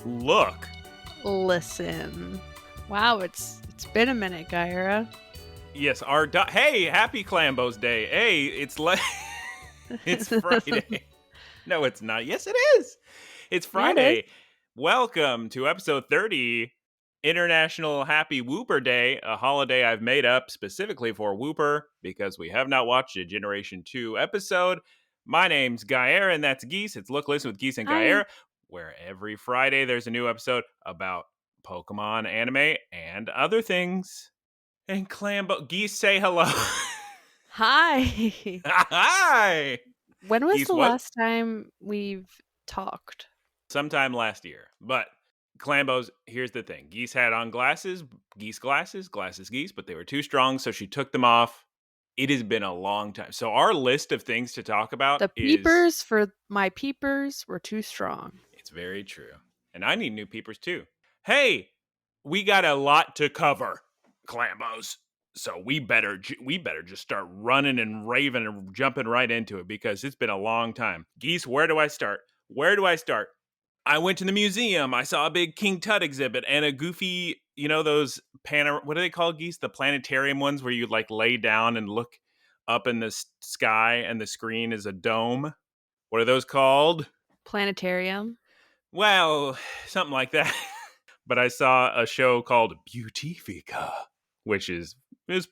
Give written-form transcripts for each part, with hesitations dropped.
Look. Listen. Wow, it's been a minute, Guyera. Yes, hey, happy Clambos Day. Hey, it's Friday. No, it's not. Yes, it is. It's Friday. Yeah, it is. Welcome to episode 30, International Happy Wooper Day, a holiday I've made up specifically for Wooper because we have not watched a Generation 2 episode. My name's Guyera, and that's Geese. It's Look, Listen with Geese and Hi. Guyera, where every Friday there's a new episode about Pokémon, anime, and other things. And Geese, say hello. Hi. Hi. When was Geese, the what? last time we've talked? Sometime last year. But Clambos, here's the thing. Geese had on glasses, geese, but they were too strong, so she took them off. It has been a long time. So our list of things to talk about The peepers for my peepers were too strong. It's very true. And I need new peepers too. Hey, we got a lot to cover, Clambos. So we better just start running and raving and jumping right into it because it's been a long time. Geese, where do I start? I went to the museum. I saw a big King Tut exhibit and a goofy, those what are they called, Geese? The planetarium ones where you like lay down and look up in the sky and the screen is a dome. What are those called? Planetarium. Well, something like that. But I saw a show called Beautifica, which is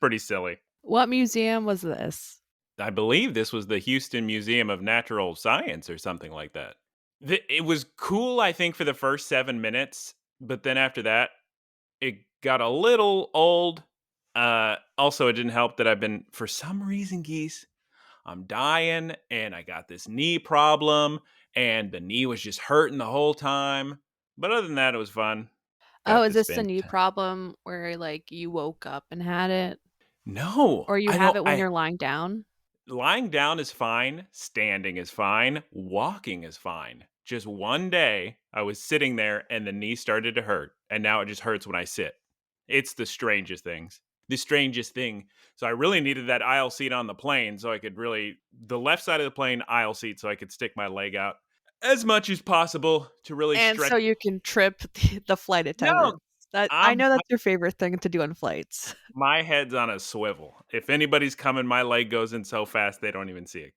pretty silly. What museum was this? I believe this was the Houston Museum of Natural Science or something like that. It was cool, I think, for the first 7 minutes, but then after that, it got a little old. Also, it didn't help that I've been, for some reason, Geese, I'm dying, and I got this knee problem, and the knee was just hurting the whole time. But other than that, it was fun. Oh, is this the knee problem where like you woke up and had it? No. Or you have it when you're lying down? Lying down is fine. Standing is fine. Walking is fine. Just one day, I was sitting there and the knee started to hurt. And now it just hurts when I sit. It's the strangest things. The strangest thing. So I really needed that aisle seat on the plane so I could the left side of the plane aisle seat so I could stick my leg out as much as possible to really stretch. So you can trip the flight attendant. No, I know that's your favorite thing to do on flights. My head's on a swivel. If anybody's coming, my leg goes in so fast they don't even see it.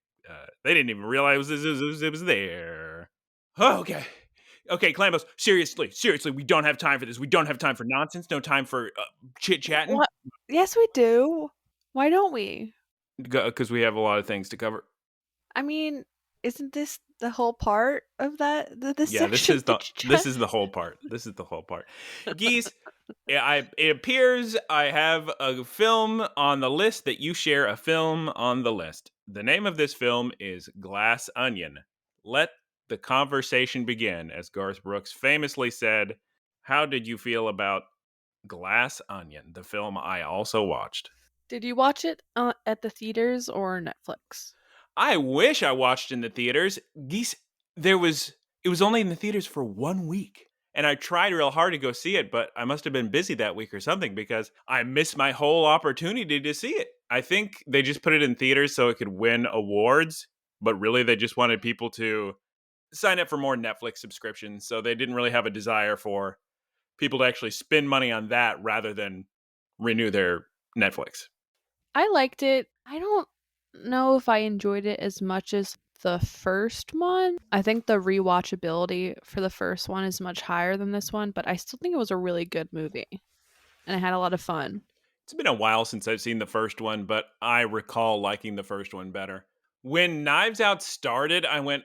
They didn't even realize it was there. Oh, okay, Clambos. Seriously, we don't have time for this. We don't have time for nonsense. No time for chit-chatting. What? Yes, we do. Why don't we? Because we have a lot of things to cover. I mean, isn't this the whole part of that? This is the whole part. This is the whole part. Geese, it appears I have a film on the list that you share a film on the list. The name of this film is Glass Onion. Let the conversation begin, as Garth Brooks famously said. How did you feel about Glass Onion, the film I also watched? Did you watch it at the theaters or Netflix? I wish I watched in the theaters. Geese, it was only in the theaters for 1 week. And I tried real hard to go see it, but I must have been busy that week or something because I missed my whole opportunity to see it. I think they just put it in theaters so it could win awards, but really they just wanted people to sign up for more Netflix subscriptions. So they didn't really have a desire for people to actually spend money on that rather than renew their Netflix. I liked it. I don't know if I enjoyed it as much as the first one. I think the rewatchability for the first one is much higher than this one, but I still think it was a really good movie. And I had a lot of fun. It's been a while since I've seen the first one, but I recall liking the first one better. When Knives Out started, I went,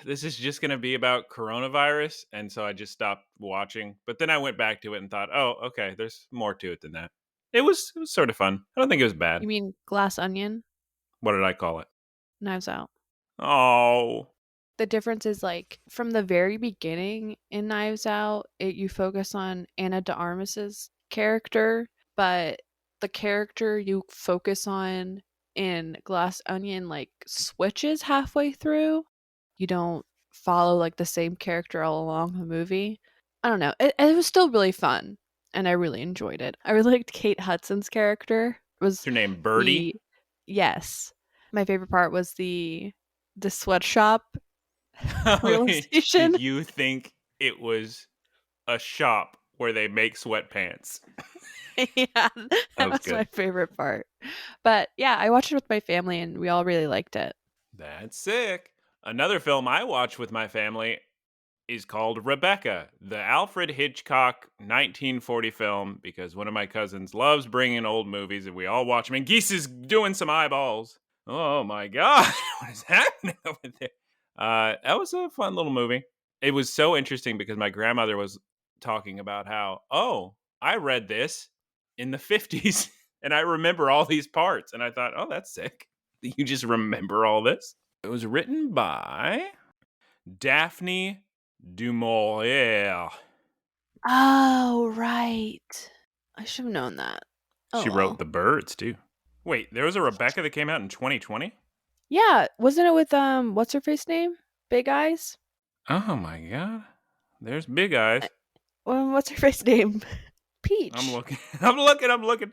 this is just going to be about coronavirus. And so I just stopped watching. But then I went back to it and thought, oh, okay, there's more to it than that. It was sort of fun. I don't think it was bad. You mean Glass Onion? What did I call it? Knives Out. Oh. The difference is like from the very beginning in Knives Out, you focus on Ana de Armas's character, but the character you focus on in Glass Onion like switches halfway through. You don't follow like the same character all along the movie. I don't know. It was still really fun. And I really enjoyed it. I really liked Kate Hudson's character. Was her name Birdie? Yes. My favorite part was the sweatshop realization. Did you think it was a shop where they make sweatpants. Yeah, That that was was my good. favorite part. But yeah, I watched it with my family and we all really liked it. That's sick. Another film I watched with my family is called Rebecca, the Alfred Hitchcock 1940 film, because one of my cousins loves bringing old movies and we all watch them. And Geese is doing some eyeballs. Oh my God, what is happening over there? That was a fun little movie. It was so interesting because my grandmother was talking about how, oh, I read this in the 50s and I remember all these parts. And I thought, oh, that's sick. You just remember all this? It was written by Daphne du Maurier. Oh, right. I should have known that. Oh She wrote well. The Birds too. Wait, there was a Rebecca that came out in 2020? Yeah, wasn't it with what's her face name? Big Eyes? Oh my God. There's Big Uh, Eyes. Well, what's her face name? I'm Peach. looking. I'm looking.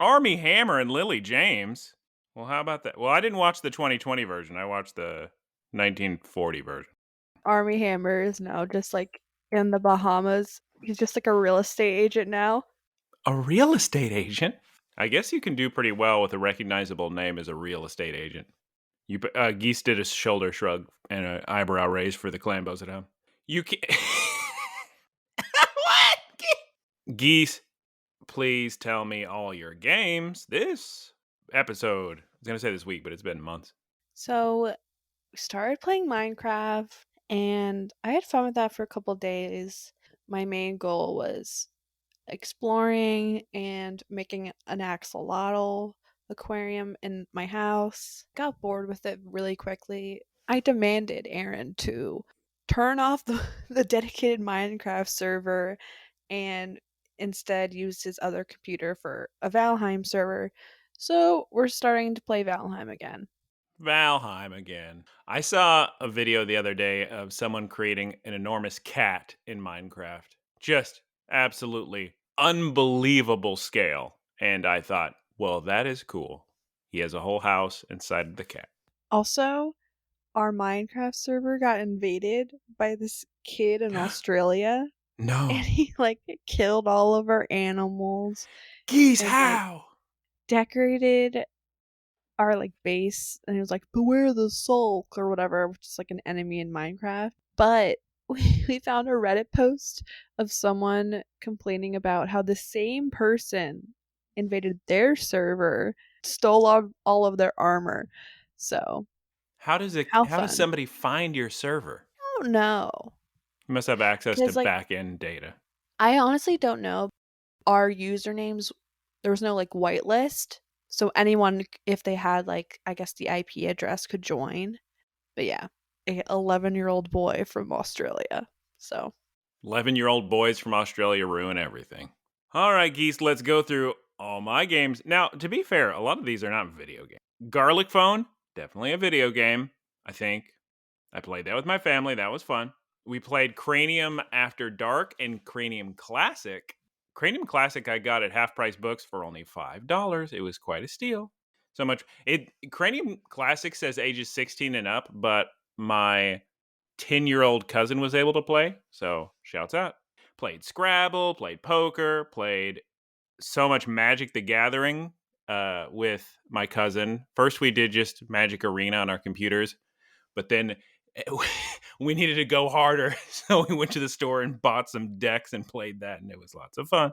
Army Hammer and Lily James. Well, how about that? Well, I didn't watch the 2020 version. I watched the 1940 version. Army Hammer is now just like in the Bahamas. He's just like a real estate agent now. A real estate agent? I guess you can do pretty well with a recognizable name as a real estate agent. Geese did a shoulder shrug and an eyebrow raise for the Clambos at home. You can What? Geese, please tell me all your games this episode. I was gonna say this week, but it's been months. So we started playing Minecraft and I had fun with that for a couple days. My main goal was exploring and making an axolotl aquarium in my house. Got bored with it really quickly. I demanded Aaron to turn off the dedicated Minecraft server and instead use his other computer for a Valheim server. So we're starting to play Valheim again. Valheim again. I saw a video the other day of someone creating an enormous cat in Minecraft. Just absolutely unbelievable scale. And I thought, well, that is cool. He has a whole house inside of the cat. Also, our Minecraft server got invaded by this kid in Australia and No. he like killed all of our animals Geese, and like how? decorated our like base and he was like beware the sulk or whatever, which is like an enemy in Minecraft. But we found a Reddit post of someone complaining about how the same person invaded their server, stole all of their armor. So How does how how does fun. somebody find your server? I don't know. You must have access to Because like back end data. I honestly don't know. Our usernames, there was no like whitelist. So anyone, if they had like, I guess the IP address could join. But yeah, a 11-year-old boy from Australia. So 11-year-old boys from Australia ruin everything. All right, Geese, let's go through all my games. Now, to be fair, a lot of these are not video games. Garlic Phone, definitely a video game, I think. I played that with my family. That was fun. We played Cranium After Dark and Cranium Classic. Cranium Classic I got at Half Price Books for only $5. It was quite a steal. So much. Cranium Classic says ages 16 and up, but my 10-year-old cousin was able to play. So shouts out. Played Scrabble, played poker, played so much Magic the Gathering with my cousin. First, we did just Magic Arena on our computers, but then we needed to go harder. So we went to the store and bought some decks and played that, and it was lots of fun.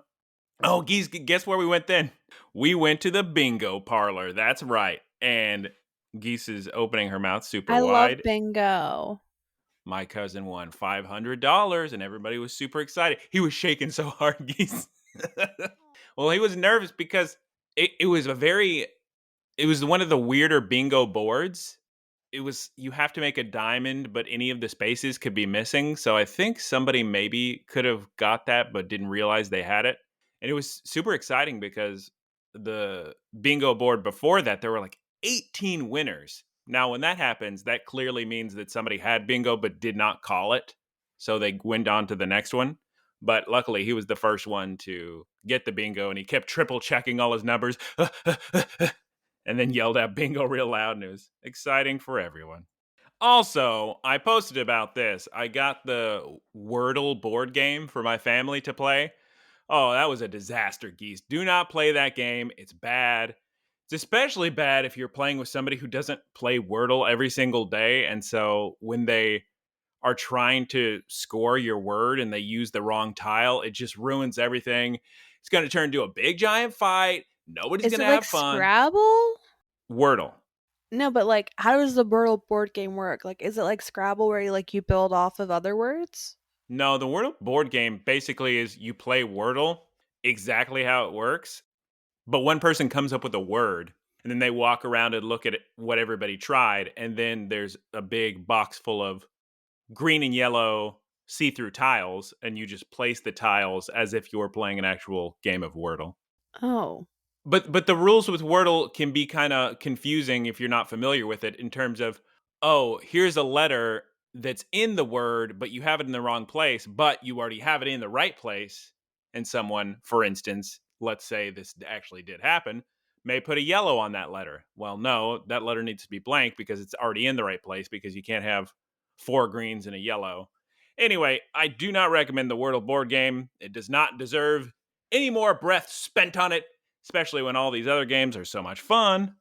Oh, Geese, guess where we went then? We went to the bingo parlor. That's right. And Geese is opening her mouth super I love wide. bingo. My cousin won $500 and everybody was super excited. He was shaking so hard, Geese. Well, he was nervous because it was it was one of the weirder bingo boards. It was, you have to make a diamond, but any of the spaces could be missing. So I think somebody maybe could have got that, but didn't realize they had it. And it was super exciting because the bingo board before that, there were like 18 winners. Now, when that happens, that clearly means that somebody had bingo but did not call it. So they went on to the next one. But luckily, he was the first one to get the bingo and he kept triple checking all his numbers and then yelled out bingo real loud. And it was exciting for everyone. Also, I posted about this. I got the Wordle board game for my family to play. Oh, that was a disaster, Geese. Do not play that game. It's bad. It's especially bad if you're playing with somebody who doesn't play Wordle every single day. And so when they are trying to score your word and they use the wrong tile, it just ruins everything. It's going to turn into a big giant fight. Nobody's Is going it to like have fun. Scrabble? Wordle. No, but like, how does the Wordle board game work? Like, is it like Scrabble where you build off of other words? No, the Wordle board game basically is you play Wordle exactly how it works, but one person comes up with a word and then they walk around and look at what everybody tried. And then there's a big box full of green and yellow see-through tiles, and you just place the tiles as if you were playing an actual game of Wordle. Oh. But the rules with Wordle can be kind of confusing if you're not familiar with it in terms of, oh, here's a letter that's in the word, but you have it in the wrong place, but you already have it in the right place. And someone, for instance, let's say this actually did happen, may put a yellow on that letter. Well, no, that letter needs to be blank because it's already in the right place because you can't have 4 greens and a yellow. Anyway, I do not recommend the Wordle board game. It does not deserve any more breath spent on it, especially when all these other games are so much fun.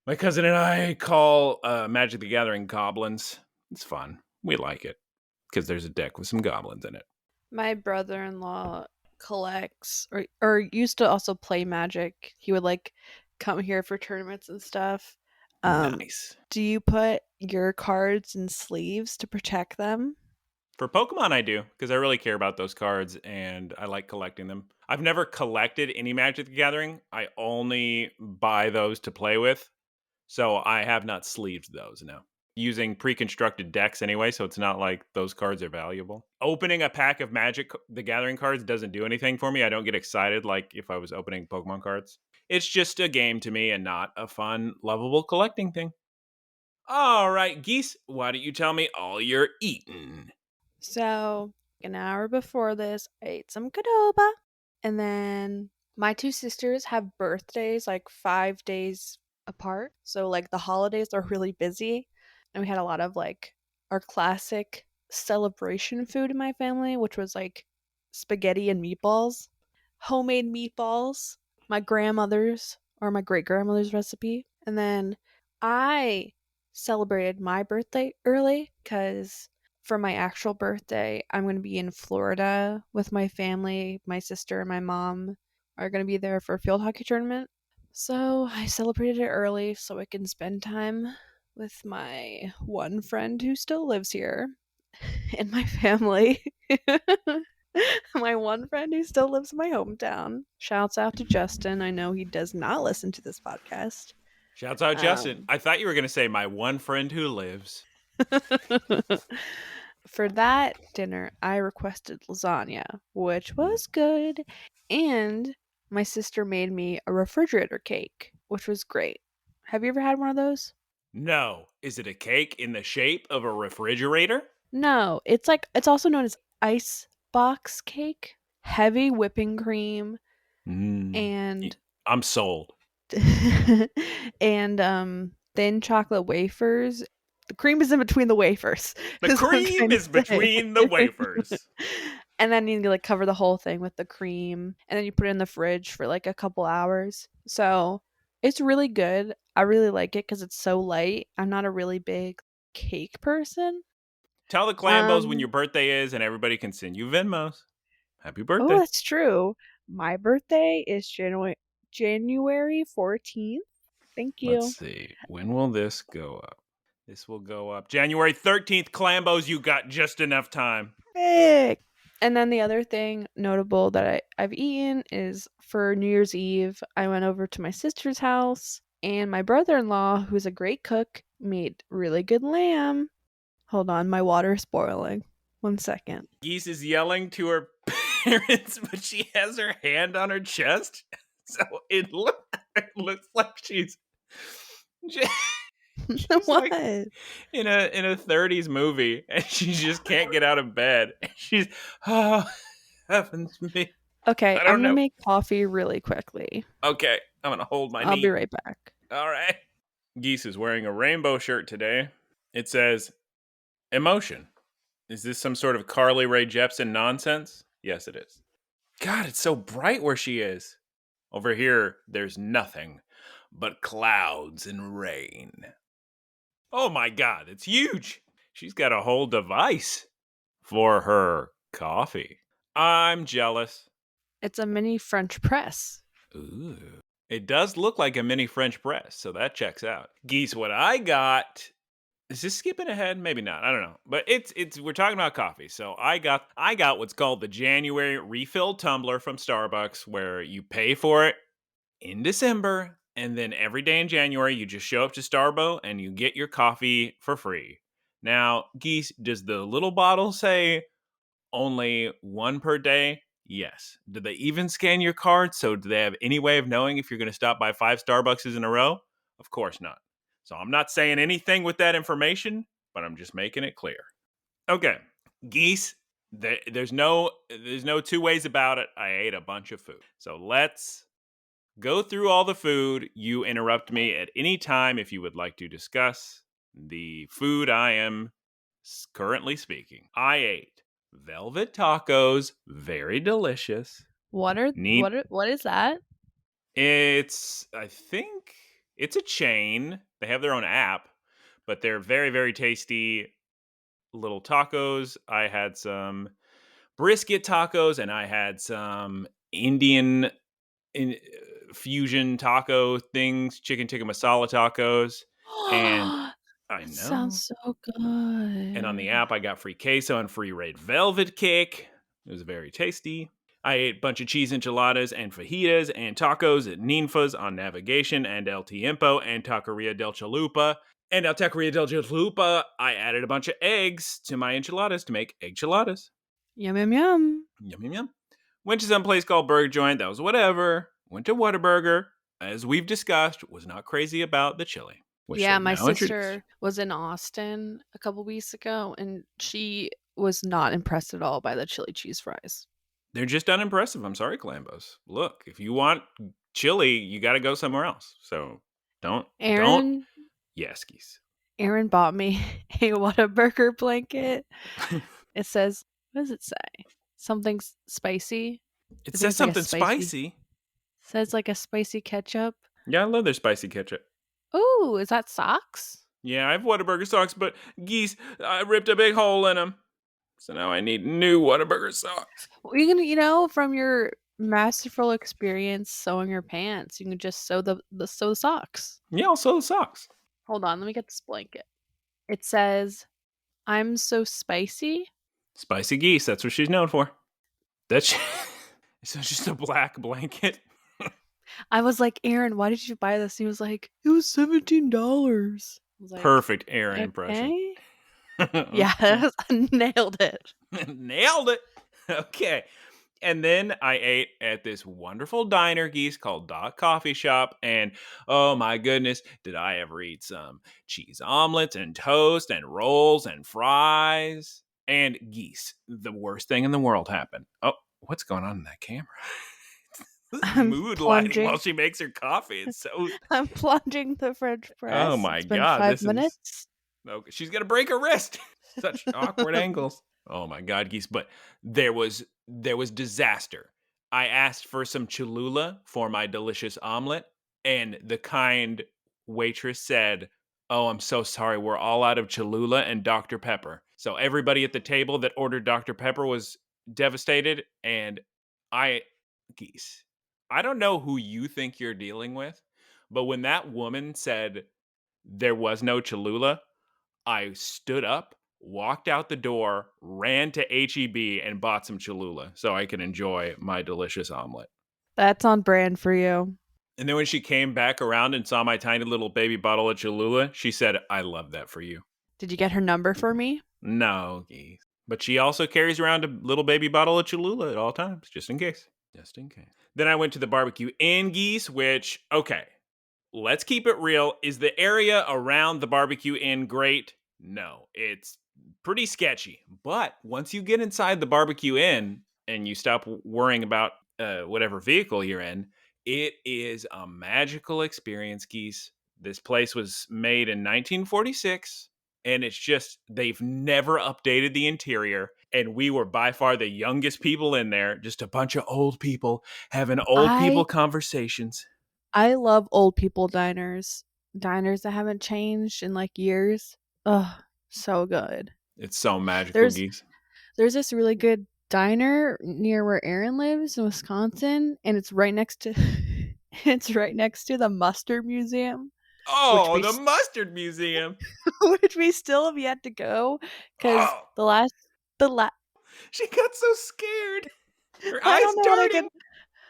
My cousin and I call Magic the Gathering goblins. It's fun. We like it because there's a deck with some goblins in it. My brother-in-law collects or used to also play Magic. He would come here for tournaments and stuff. Nice. Do you put your cards in sleeves to protect them? For Pokemon, I do because I really care about those cards and I like collecting them. I've never collected any Magic the Gathering. I only buy those to play with. So I have not sleeved those, no. Using pre-constructed decks anyway, so it's not like those cards are valuable. Opening a pack of Magic the Gathering cards doesn't do anything for me. I don't get excited like if I was opening Pokemon cards. It's just a game to me and not a fun, lovable collecting thing. All right, Geese, why don't you tell me all you're eating? So, an hour before this, I ate some Cadoba. And then my two sisters have birthdays 5 days apart. So, the holidays are really busy. And we had a lot of our classic celebration food in my family, which was spaghetti and meatballs, homemade meatballs, my grandmother's or my great grandmother's recipe. And then I celebrated my birthday early because for my actual birthday, I'm going to be in Florida with my family. My sister and my mom are going to be there for a field hockey tournament. So I celebrated it early so I can spend time with my one friend who still lives here and my family. My one friend who still lives in my hometown. Shouts out to Justin. I know he does not listen to this podcast. Shouts out, Justin. I thought you were going to say my one friend who lives. For that dinner, I requested lasagna, which was good. And my sister made me a refrigerator cake, which was great. Have you ever had one of those? No. Is it a cake in the shape of a refrigerator? No, it's also known as ice box cake. Heavy whipping cream and I'm sold. and thin chocolate wafers. The cream is in between the wafers. The cream is between the wafers. And then you cover the whole thing with the cream, and then you put it in the fridge for a couple hours. So it's really good. I really like it because it's so light. I'm not a really big cake person. Tell the Clambos when your birthday is, and everybody can send you Venmos. Happy birthday! Oh, that's true. My birthday is January 14th. Thank you. Let's see. When will this go up? This will go up January 13th. Clambos, you got just enough time. Big. And then the other thing notable that I've eaten is for New Year's Eve, I went over to my sister's house, and my brother-in-law, who's a great cook, made really good lamb. Hold on, my water's boiling. 1 second. Geese is yelling to her parents, but she has her hand on her chest. So it looks like she's What? In a 30s movie, and she just can't get out of bed. And she's, oh, heavens me. Okay, I'm gonna make coffee really quickly. Okay, I'm gonna hold my knee. I'll be right back. All right. Geese is wearing a rainbow shirt today. It says, emotion. Is this some sort of Carly Rae Jepsen nonsense? Yes, it is. God, it's so bright where she is. Over here, there's nothing but clouds and rain. Oh my God, it's huge. She's got a whole device for her coffee. I'm jealous. It's a mini French press. Ooh. It does look like a mini French press, so that checks out. Geese, what I got. Is this skipping ahead? Maybe not. I don't know. But it's we're talking about coffee. So I got what's called the January refill tumbler from Starbucks, where you pay for it in December, and then every day in January you just show up to Starbucks and you get your coffee for free. Now, Geese, does the little bottle say only one per day? Yes. Do they even scan your card? So do they have any way of knowing if you're going to stop by 5 Starbucks in a row? Of course not. So I'm not saying anything with that information, but I'm just making it clear. Okay, Geese, there's no two ways about it. I ate a bunch of food. So let's go through all the food. You interrupt me at any time if you would like to discuss the food I am currently speaking. I ate velvet tacos, very delicious. What is that? I think it's a chain. They have their own app, but they're very, very tasty little tacos. I had some brisket tacos and I had some Indian fusion taco things, chicken tikka masala tacos. And I know. Sounds so good. And on the app, I got free queso and free red velvet cake. It was very tasty. I ate a bunch of cheese enchiladas and fajitas and tacos at Ninfa's on Navigation and El Tiempo and Taqueria del Chalupa. And at Taqueria del Chalupa, I added a bunch of eggs to my enchiladas to make egg enchiladas. Yum, yum, yum. Yum, yum, yum. Went to some place called Burger Joint. That was whatever. Went to Whataburger. As we've discussed, was not crazy about the chili. Yeah, my sister was in Austin a couple weeks ago, and she was not impressed at all by the chili cheese fries. They're just unimpressive. I'm sorry, Clambos. Look, if you want chili, you got to go somewhere else. So don't. Yes, Geese. Aaron bought me a Whataburger blanket. It says, what does it say? Something spicy. It says something spicy. It says like a spicy ketchup. Yeah, I love their spicy ketchup. Ooh, is that socks? Yeah, I have Whataburger socks, but Geese, I ripped a big hole in them. So now I need new Whataburger socks. Well, you can, from your masterful experience sewing your pants, you can just sew the socks. Yeah, I'll sew the socks. Hold on, let me get this blanket. It says, I'm so spicy. Spicy Geese, that's what she's known for. It's just a black blanket. I was like, Aaron, why did you buy this? He was like, it was $17. Like, perfect Aaron impression. Yeah, nailed it. Nailed it. Okay. And then I ate at this wonderful diner, Geese, called Doc Coffee Shop. And oh my goodness, did I ever eat some cheese omelets and toast and rolls and fries. And Geese, the worst thing in the world happened. Oh, what's going on in that camera? Mood lighting while she makes her coffee. It's so. I'm plunging the French press. Oh my it's been God. 5 minutes. Okay, she's going to break her wrist. Such awkward angles. Oh my God, Geese. But there was disaster. I asked for some Cholula for my delicious omelet, and the kind waitress said, oh, I'm so sorry. We're all out of Cholula and Dr. Pepper. So everybody at the table that ordered Dr. Pepper was devastated. And Geese, I don't know who you think you're dealing with, but when that woman said there was no Cholula, I stood up, walked out the door, ran to HEB, and bought some Cholula so I could enjoy my delicious omelet. That's on brand for you. And then when she came back around and saw my tiny little baby bottle of Cholula, she said, I love that for you. Did you get her number for me? No, Geese. But she also carries around a little baby bottle of Cholula at all times, just in case. Just in case. Then I went to the Barbecue Inn, Geese, which, okay, let's keep it real. Is the area around the Barbecue Inn great? No, it's pretty sketchy. But once you get inside the Barbecue Inn and you stop worrying about whatever vehicle you're in, it is a magical experience, Geese. This place was made in 1946. and it's just they've never updated the interior, and we were by far the youngest people in there, just a bunch of old people having old people I conversations. I love old people diners. Diners that haven't changed in like years. Ugh, so good. It's so magical, There's Geese. there's this really good diner near where Aaron lives in Wisconsin, and it's right next to it's right next to the Mustard Museum, which Oh, we the Mustard Museum. which we still have yet to go because Oh, the last she got so scared. Her I eyes don't know what I darting.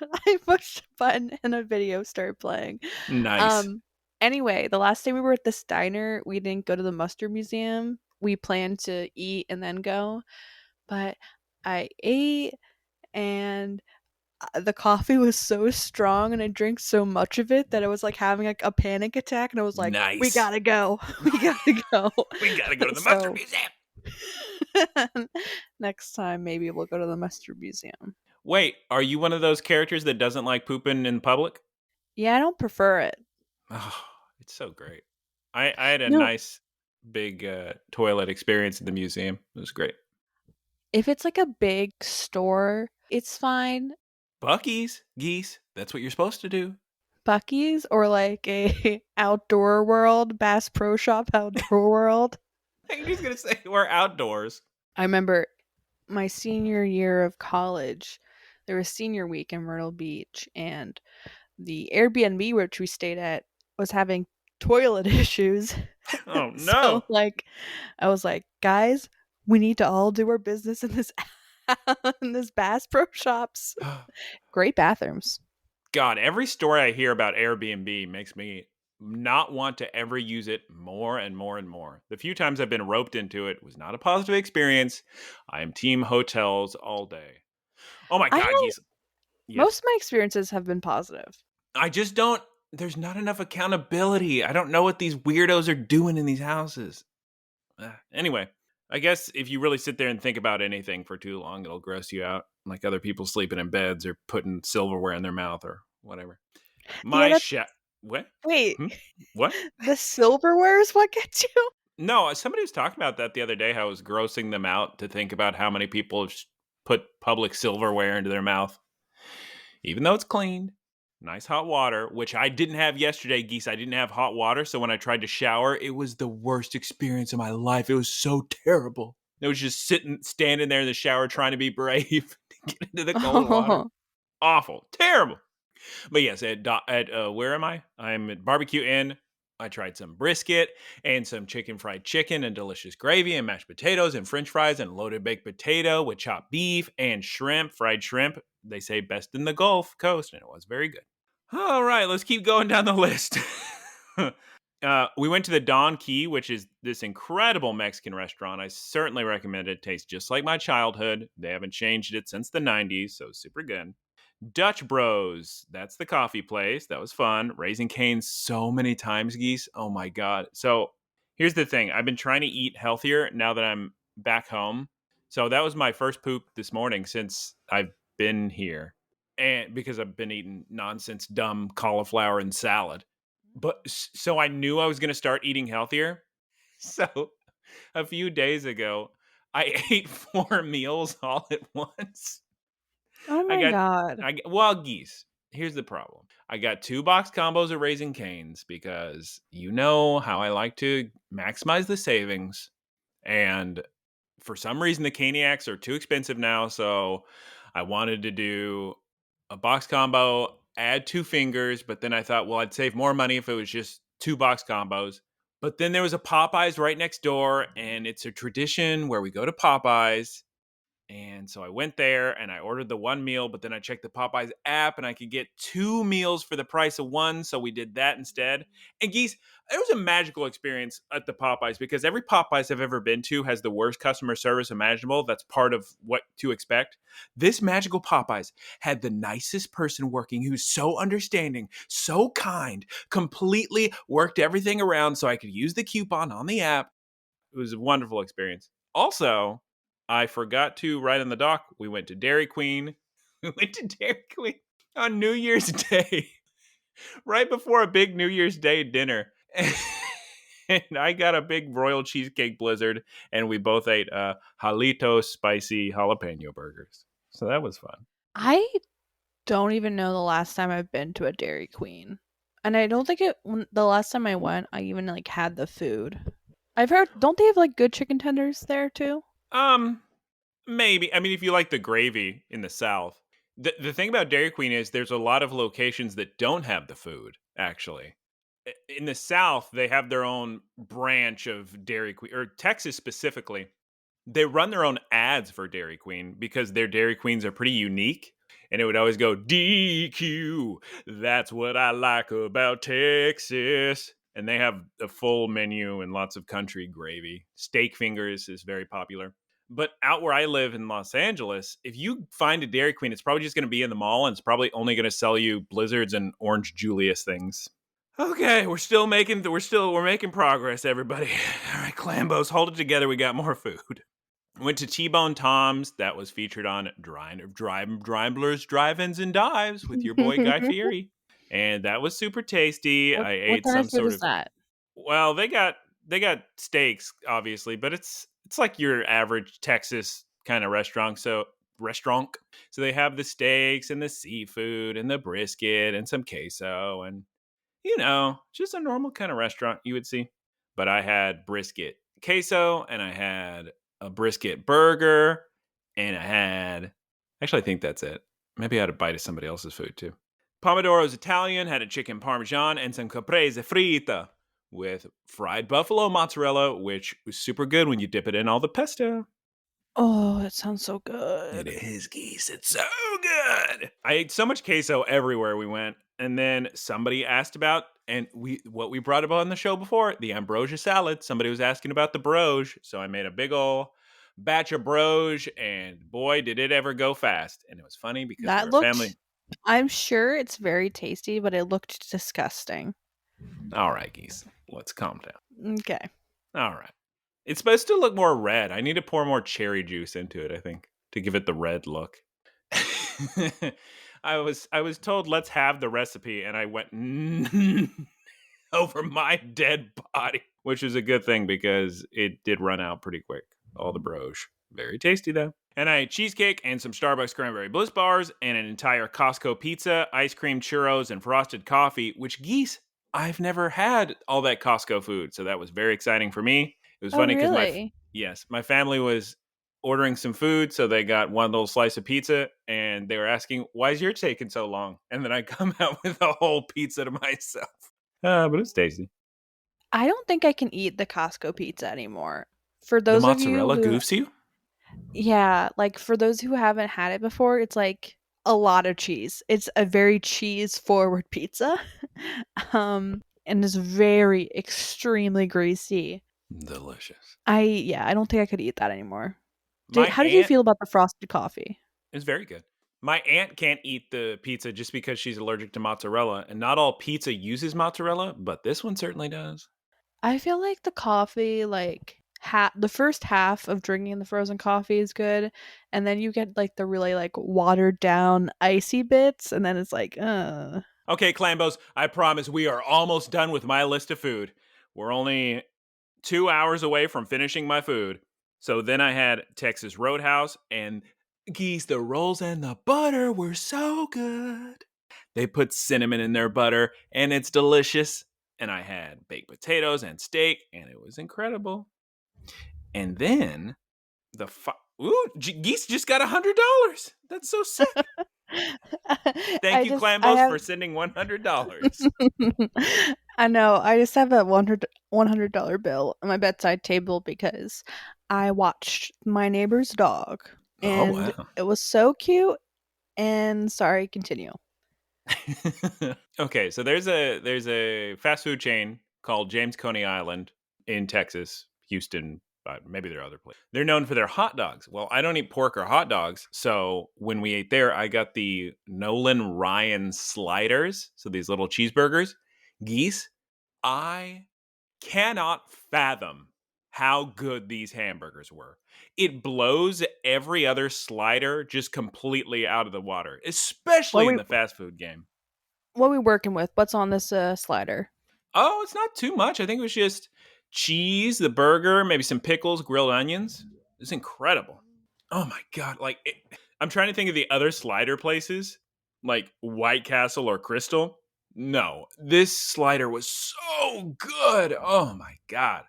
could I pushed a button and a video started playing. Nice. Um anyway, the last time we were at this diner, we didn't go to the Mustard Museum. We planned to eat and then go, but I ate and the coffee was so strong and I drank so much of it that I was like having like a panic attack and I was like, we Nice. gotta go. We gotta go. We gotta go to the Mustard So Museum. next time maybe we'll go to the Mustard Museum. Wait, are you one of those characters that doesn't like pooping in public? Yeah, I don't prefer it. Oh, it's so great. I had a No, nice big toilet experience in the museum. It was great. if it's like a big store, it's fine. Bucky's, Geese. That's what you're supposed to do. Bucky's or like a outdoor world, Bass Pro Shop outdoor world. I'm just gonna say we're outdoors. I remember my senior year of college, there was senior week in Myrtle Beach, and the Airbnb which we stayed at was having toilet issues. Oh So, no. like, I was like, guys, we need to all do our business in this in this Bass Pro Shops. Great bathrooms. God, every story I hear about Airbnb makes me not want to ever use it more and more and more. The few times I've been roped into it was not a positive experience. I am team hotels all day. Oh my I God, don't. Geese. Yes. Most of my experiences have been positive. I just don't, there's not enough accountability. I don't know what these weirdos are doing in these houses. Anyway, I guess if you really sit there and think about anything for too long, it'll gross you out. Like other people sleeping in beds or putting silverware in their mouth or whatever. Yeah, My that's chef. What? wait. Hmm? What? The silverware is what gets you? No, somebody was talking about that the other day, how it was grossing them out to think about how many people have put public silverware into their mouth. Even though it's cleaned, nice hot water, which I didn't have yesterday, Geese. I didn't have hot water, so when I tried to shower, it was the worst experience of my life. It was so terrible. It was just standing there in the shower trying to be brave to get into the cold water. Oh. Awful. Terrible. But yes, where am I? I'm at Barbecue Inn. I tried some brisket and some chicken fried chicken and delicious gravy and mashed potatoes and french fries and loaded baked potato with chopped beef and shrimp, fried shrimp. They say best in the Gulf Coast, and it was very good. All right, let's keep going down the list. We went to the Don Key, which is this incredible Mexican restaurant. I certainly recommend it. It tastes just like my childhood. They haven't changed it since the 90s, so super good. Dutch Bros. That's the coffee place. That was fun. Raising Cane's so many times, Geese. Oh my God. So here's the thing. I've been trying to eat healthier now that I'm back home. So that was my first poop this morning since I've been here. And because I've been eating nonsense, dumb cauliflower and salad. But so I knew I was going to start eating healthier. So a few days ago, I ate 4 meals all at once. Oh my God. Well, Geese, here's the problem. I got 2 box combos of Raising Cane's because you know how I like to maximize the savings. And for some reason, the Caniacs are too expensive now. So I wanted to do a box combo, add 2 fingers. But then I thought, well, I'd save more money if it was just 2 box combos. But then there was a Popeyes right next door. And it's a tradition where we go to Popeyes. And so I went there and I ordered the 1 meal, but then I checked the Popeyes app and I could get 2 meals for the price of 1. So we did that instead. And Geese, it was a magical experience at the Popeyes because every Popeyes I've ever been to has the worst customer service imaginable. That's part of what to expect. This magical Popeyes had the nicest person working who's so understanding, so kind, completely worked everything around so I could use the coupon on the app. It was a wonderful experience. Also, I forgot to write on the doc. We went to Dairy Queen. We went to Dairy Queen on New Year's Day, right before a big New Year's Day dinner. And I got a big royal cheesecake blizzard, and we both ate Halito spicy jalapeno burgers. So that was fun. I don't even know the last time I've been to a Dairy Queen. And I don't think the last time I went, I even like had the food. I've heard, don't they have like good chicken tenders there too? Maybe. I mean, if you like the gravy in the South. The thing about Dairy Queen is there's a lot of locations that don't have the food, actually. In the South, they have their own branch of Dairy Queen, or Texas specifically. They run their own ads for Dairy Queen because their Dairy Queens are pretty unique. And it would always go, DQ, that's what I like about Texas. And they have a full menu and lots of country gravy. Steak fingers is very popular. But out where I live in Los Angeles, if you find a Dairy Queen, it's probably just going to be in the mall, and it's probably only going to sell you Blizzards and Orange Julius things. Okay, we're making progress, everybody. All right, Clambos, hold it together. We got more food. Went to T-Bone Tom's. That was featured on Drivers, Drive-Ins, and Dives with your boy Guy Fieri. And that was super tasty. I What ate kind some of food sort is of that? well, they got steaks, obviously, but it's like your average Texas kind of restaurant. So they have the steaks and the seafood and the brisket and some queso and just a normal kind of restaurant you would see. But I had brisket queso and I had a brisket burger and actually, I think that's it. Maybe I had a bite of somebody else's food too. Pomodoro's Italian had a chicken parmesan and some caprese frita with fried buffalo mozzarella, which was super good when you dip it in all the pesto. Oh, that sounds so good. It is, Geese. It's so good. I ate so much queso everywhere we went. And then somebody asked about, and what we brought up on the show before, the ambrosia salad. Somebody was asking about the broge. So I made a big ol' batch of broge, and boy, did it ever go fast. And it was funny because That we're a family. I'm sure it's very tasty, but it looked disgusting. All right, Geese. Let's calm down. Okay. All right. It's supposed to look more red. I need to pour more cherry juice into it, I think, to give it the red look. I was told let's have the recipe, and I went over my dead body, which is a good thing because it did run out pretty quick. All the broche. Very tasty though. And I ate cheesecake and some Starbucks cranberry bliss bars and an entire Costco pizza, ice cream, churros, and frosted coffee, which Geese, I've never had all that Costco food. So that was very exciting for me. It was Oh, funny because really? my family was ordering some food, so they got one little slice of pizza, and they were asking, "Why is yours taking so long?" And then I come out with a whole pizza to myself. But it's tasty. I don't think I can eat the Costco pizza anymore. For The those of you mozzarella who, goofs you? yeah, like for those who haven't had it before, it's like a lot of cheese. It's a very cheese forward pizza. And it's very extremely greasy. Delicious. I don't think I could eat that anymore. My How did you aunt feel about the frosted coffee? is very good. My aunt can't eat the pizza just because she's allergic to mozzarella, and not all pizza uses mozzarella, but this one certainly does. I feel like the coffee, like the first half of drinking the frozen coffee is good, and then you get like the really like watered down icy bits, and then it's like, Okay, Clambos, I promise we are almost done with my list of food. We're only 2 hours away from finishing my food. So then I had Texas Roadhouse, and Geese, the rolls and the butter were so good. They put cinnamon in their butter, and it's delicious. And I had baked potatoes and steak, and it was incredible. And then Geese just got $100. That's so sick. Thank you, Clambos, for sending $100. I know. I just have a $100 bill on my bedside table because I watched my neighbor's dog, and Oh, wow. it was so cute. And sorry, continue. Okay, so there's a fast food chain called James Coney Island in Texas, Houston, maybe there are other places. They're known for their hot dogs. Well, I don't eat pork or hot dogs, so when we ate there, I got the Nolan Ryan sliders, so these little cheeseburgers. Geese, I cannot fathom how good these hamburgers were. It blows every other slider just completely out of the water, especially in the fast food game. What are we working with? What's on this slider? Oh, it's not too much. I think it was just cheese, the burger, maybe some pickles, grilled onions. It's incredible. Oh my God. I'm trying to think of the other slider places, like White Castle or Crystal. No, this slider was so good. Oh my God.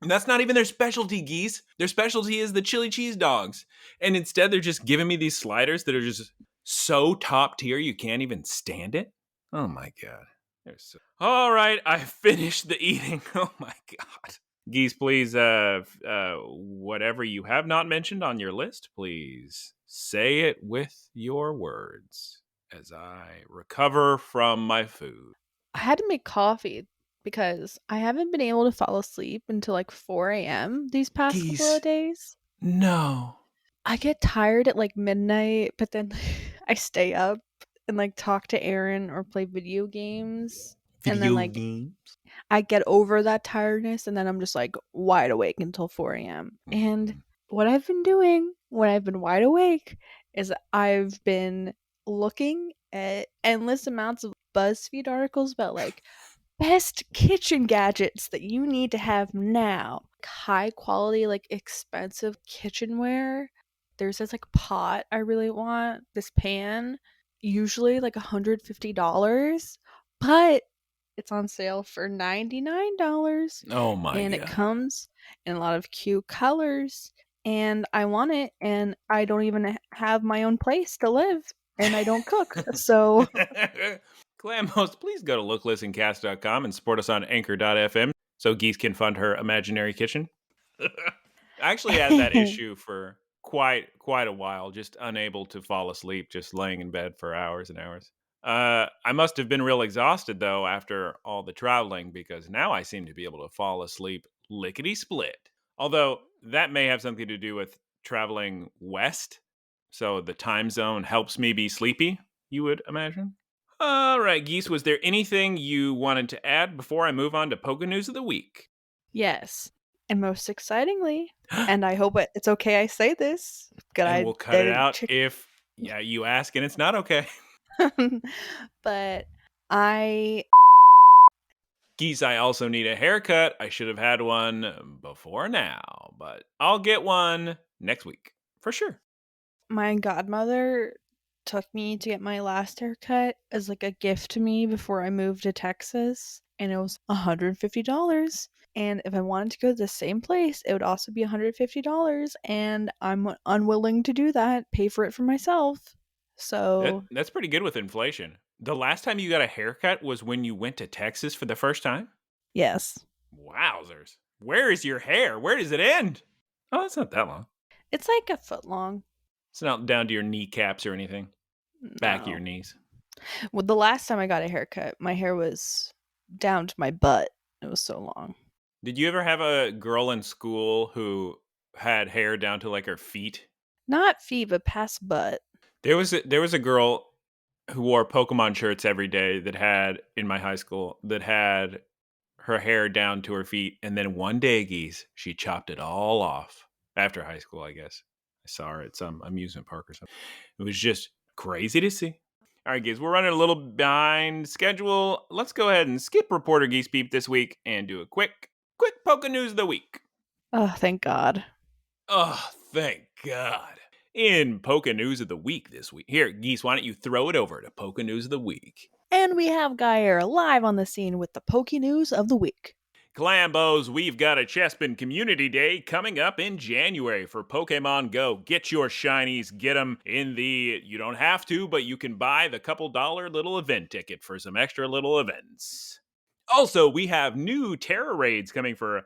And that's not even their specialty, Geese. Their specialty is the chili cheese dogs. And instead, they're just giving me these sliders that are just so top tier you can't even stand it. Oh my God. All right, I finished the eating. Oh my God. Geese, please, whatever you have not mentioned on your list, please say it with your words as I recover from my food. I had to make coffee because I haven't been able to fall asleep until like 4 a.m. these past couple of Geese, days. no. I get tired at like midnight, but then I stay up and like talk to Aaron or play video games. And then like games. I get over that tiredness and then I'm just like wide awake until 4 a.m. And what I've been doing when I've been wide awake is I've been looking at endless amounts of BuzzFeed articles about like best kitchen gadgets that you need to have now. High quality, like expensive kitchenware. There's this like pot I really want, this pan, usually like $150, but it's on sale for $99. Oh my And it God. comes in a lot of cute colors. And I want it, and I don't even have my own place to live, and I don't cook. So Clammos, please go to looklistandcast.com and support us on anchor.fm so Geese can fund her imaginary kitchen. I actually had that issue for quite a while, just unable to fall asleep, just laying in bed for hours and hours. I must have been real exhausted, though, after all the traveling, because now I seem to be able to fall asleep lickety-split. Although, that may have something to do with traveling west, so the time zone helps me be sleepy, you would imagine. All right, Geese, was there anything you wanted to add before I move on to Poké News of the Week? yes. And most excitingly, and I hope it's okay I say this. And we'll cut it out if you ask and it's not okay. But I Geese, I also need a haircut. I should have had one before now, but I'll get one next week for sure. my godmother took me to get my last haircut as like a gift to me before I moved to Texas, and it was $150. And if I wanted to go to the same place, it would also be $150, and I'm unwilling to do that, pay for it for myself. So That's pretty good with inflation. The last time you got a haircut was when you went to Texas for the first time? yes. Wowzers. Where is your hair? Where does it end? Oh, it's not that long. It's like a foot long. It's not down to your kneecaps or anything. Back of No. your knees. Well, the last time I got a haircut, my hair was down to my butt. It was so long. Did you ever have a girl in school who had hair down to like her feet? Not feet, but past butt. There was a girl who wore Pokemon shirts every day that had in my high school that had her hair down to her feet, and then one day, Geese, she chopped it all off after high school. I guess I saw her at some amusement park or something. It was just crazy to see. All right, Geese, we're running a little behind schedule. Let's go ahead and skip Reporter Geese Beep this week and do a quick Poké News of the week. Oh, thank God. Oh, thank God. In Poké News of the Week this week. Here, Geese, why don't you throw it over to Poké News of the Week? And we have Guyera live on the scene with the Poké News of the Week. Clambos, we've got a Chespin Community Day coming up in January for Pokemon Go. Get your shinies, get them in the, you don't have to, but you can buy the couple dollar little event ticket for some extra little events. Also, we have new Terra Raids coming for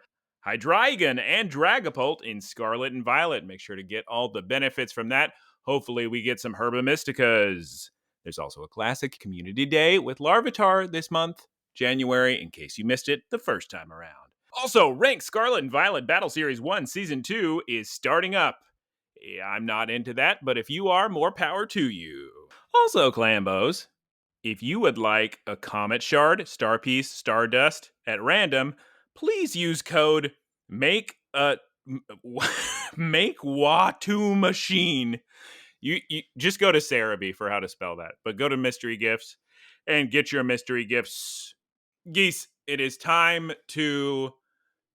Hydreigon and Dragapult in Scarlet and Violet. Make sure to get all the benefits from that. Hopefully we get some Herba Mysticas. There's also a Classic Community Day with Larvitar this month, January, in case you missed it the first time around. Also, Rank Scarlet and Violet Battle Series 1 Season 2 is starting up. Yeah, I'm not into that, but if you are, more power to you. Also, Clambos, if you would like a Comet Shard, Star Piece, Stardust at random, please use code make Watu Machine. You just go to Cerebi for how to spell that, but go to Mystery Gifts and get your mystery gifts. Geese, it is time to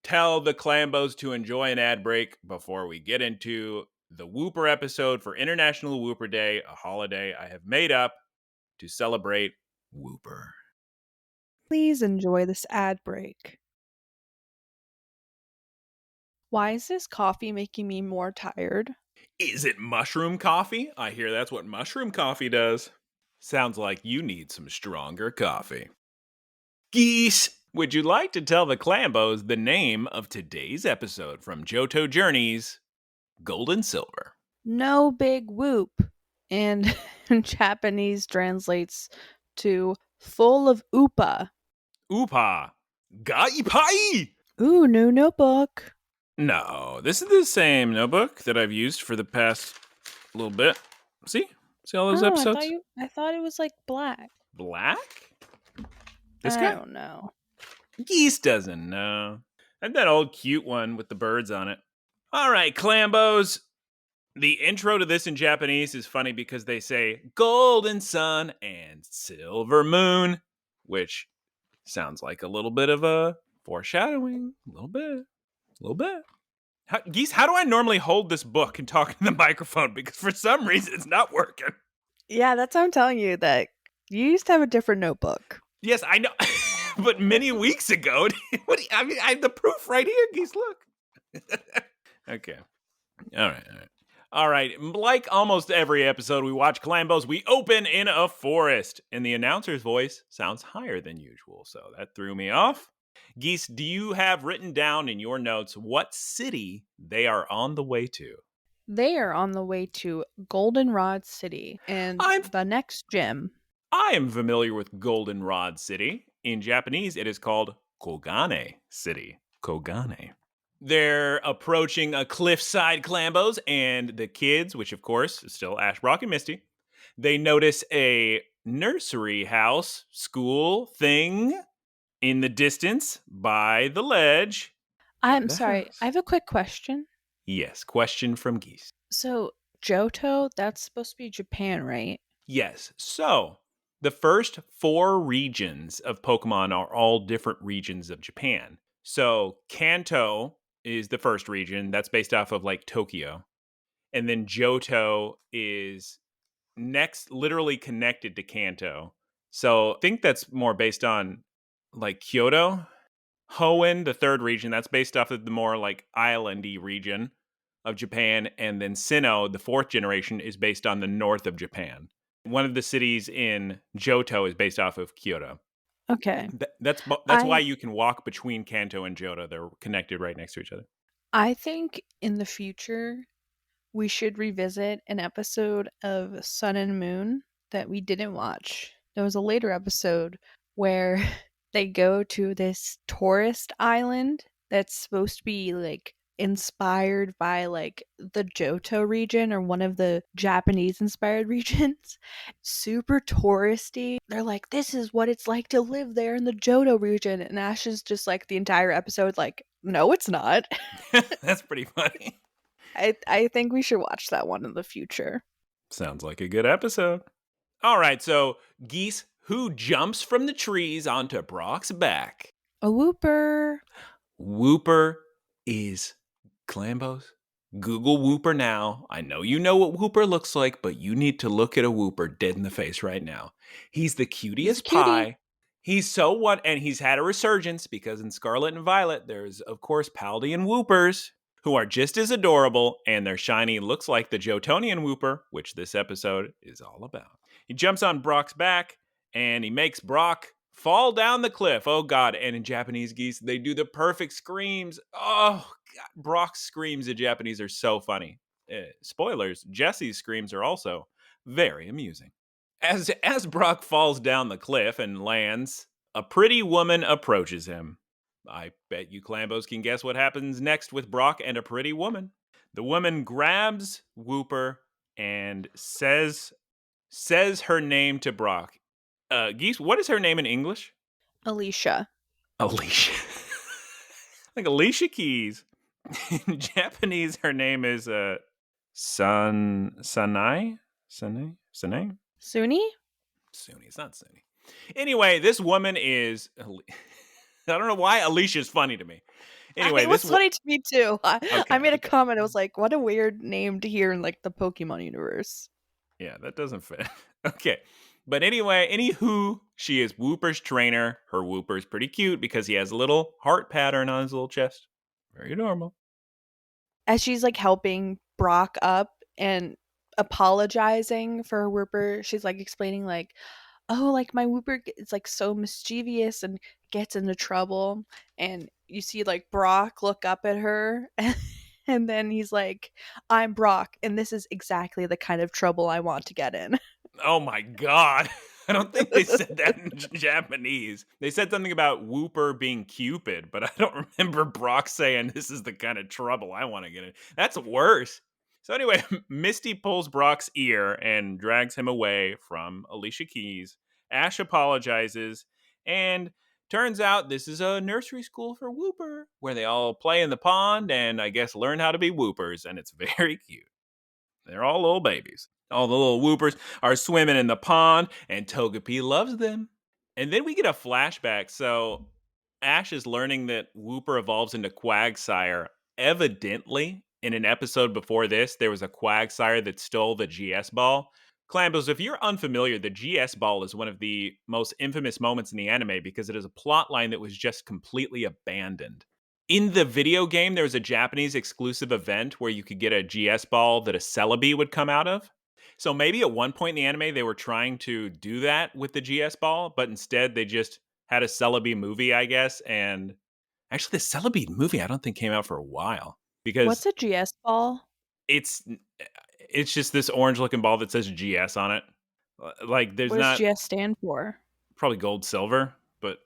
tell the Clambos to enjoy an ad break before we get into the Wooper episode for International Wooper Day, a holiday I have made up to celebrate Wooper. Please enjoy this ad break. Why is this coffee making me more tired? Is it mushroom coffee? I hear that's what mushroom coffee does. Sounds like you need some stronger coffee. Geese, would you like to tell the Clambos the name of today's episode from Johto Journeys, Gold and Silver? No big whoop. And Japanese translates to full of Upah. Upah ga Ippai! Ooh, new notebook. No, this is the same notebook that I've used for the past little bit. See all those episodes? I thought it was like black. Black? This I guy? don't know. Geese doesn't know. And that old cute one with the birds on it. All right, Clambos. The intro to this in Japanese is funny because they say golden sun and silver moon, which sounds like a little bit of a foreshadowing. A little bit. Geese, how do I normally hold this book and talk in the microphone? Because for some reason it's not working. Yeah, that's how I'm telling you that you used to have a different notebook. Yes, I know. But many weeks ago, I have the proof right here, Geese, look. Okay. All right. Like almost every episode we watch Clambos, we open in a forest. And the announcer's voice sounds higher than usual, so that threw me off. Geese, do you have written down in your notes what city they are on the way to? They are on the way to Goldenrod City and the next gym. I am familiar with Goldenrod City. In Japanese, it is called Kogane City. Kogane. They're approaching a cliffside, Clambos, and the kids, which of course is still Ash, Brock, and Misty, they notice a nursery house, school thing in the distance by the ledge. I'm sorry, I have a quick question. Yes, question from Geese. So, Johto, that's supposed to be Japan, right? Yes. So, the first 4 regions of Pokemon are all different regions of Japan. So, Kanto is the first region. That's based off of like Tokyo. And then Johto is next, literally connected to Kanto. So, I think that's more based on like Kyoto. Hoenn, the third region, that's based off of the more like islandy region of Japan. And then Sinnoh, the 4th generation, is based on the north of Japan. One of the cities in Johto is based off of Kyoto. Okay. That's why you can walk between Kanto and Johto. They're connected right next to each other. I think in the future, we should revisit an episode of Sun and Moon that we didn't watch. There was a later episode where they go to this tourist island that's supposed to be like inspired by like the Johto region or one of the Japanese inspired regions. Super touristy. They're like, this is what it's like to live there in the Johto region. And Ash is just like the entire episode like, no, it's not. That's pretty funny. I think we should watch that one in the future. Sounds like a good episode. All right, so Geese, who jumps from the trees onto Brock's back? A Wooper. Wooper is Clambos. Google Wooper now. I know you know what Wooper looks like, but you need to look at a Wooper dead in the face right now. He's the cutest pie. He's so what, and he's had a resurgence because in Scarlet and Violet, there's of course Paldean Woopers who are just as adorable, and their shiny looks like the Johtonian Wooper, which this episode is all about. He jumps on Brock's back, and he makes Brock fall down the cliff. Oh, God. And in Japanese, Geese, they do the perfect screams. Oh, God. Brock's screams in Japanese are so funny. Spoilers, Jesse's screams are also very amusing. As Brock falls down the cliff and lands, a pretty woman approaches him. I bet you Clambos can guess what happens next with Brock and a pretty woman. The woman grabs Wooper and says her name to Brock. Geese, what is her name in English? Alicia. Alicia. Like Alicia Keys. In Japanese, her name is Sanai? Suni? Suni? Suni. It's not Suni. Anyway, this woman is... I don't know why Alicia's funny to me. Anyway, It was this funny to me too. I made a okay. comment. I was like, "What a weird name to hear in like the Pokemon universe." Yeah, that doesn't fit. Okay. But anyway, anywho, she is Wooper's trainer. Her Wooper is pretty cute because he has a little heart pattern on his little chest. Very normal. As she's like helping Brock up and apologizing for her Whooper, she's like explaining like, "Oh, like my Whooper is like so mischievous and gets into trouble." And you see like Brock look up at her and then he's like, "I'm Brock and this is exactly the kind of trouble I want to get in." Oh my god. I don't think they said that in Japanese. They said something about Wooper being Cupid, but I don't remember Brock saying this is the kind of trouble I want to get in. That's worse. So anyway, Misty pulls Brock's ear and drags him away from Alicia Keys. Ash apologizes, and turns out this is a nursery school for Wooper, where they all play in the pond and I guess learn how to be Woopers, and it's very cute. They're all little babies. All the little Woopers are swimming in the pond, and Togepi loves them. And then we get a flashback. So Ash is learning that Wooper evolves into Quagsire. Evidently, in an episode before this, there was a Quagsire that stole the GS ball. Clambos, if you're unfamiliar, the GS ball is one of the most infamous moments in the anime because it is a plot line that was just completely abandoned. In the video game, there was a Japanese exclusive event where you could get a GS ball that a Celebi would come out of. So maybe at one point in the anime, they were trying to do that with the GS ball, but instead they just had a Celebi movie, I guess. And actually, the Celebi movie, I don't think came out for a while because What's a GS ball? it's it's just this orange looking ball that says GS on it. Like there's What does not GS stand for? probably gold, silver, but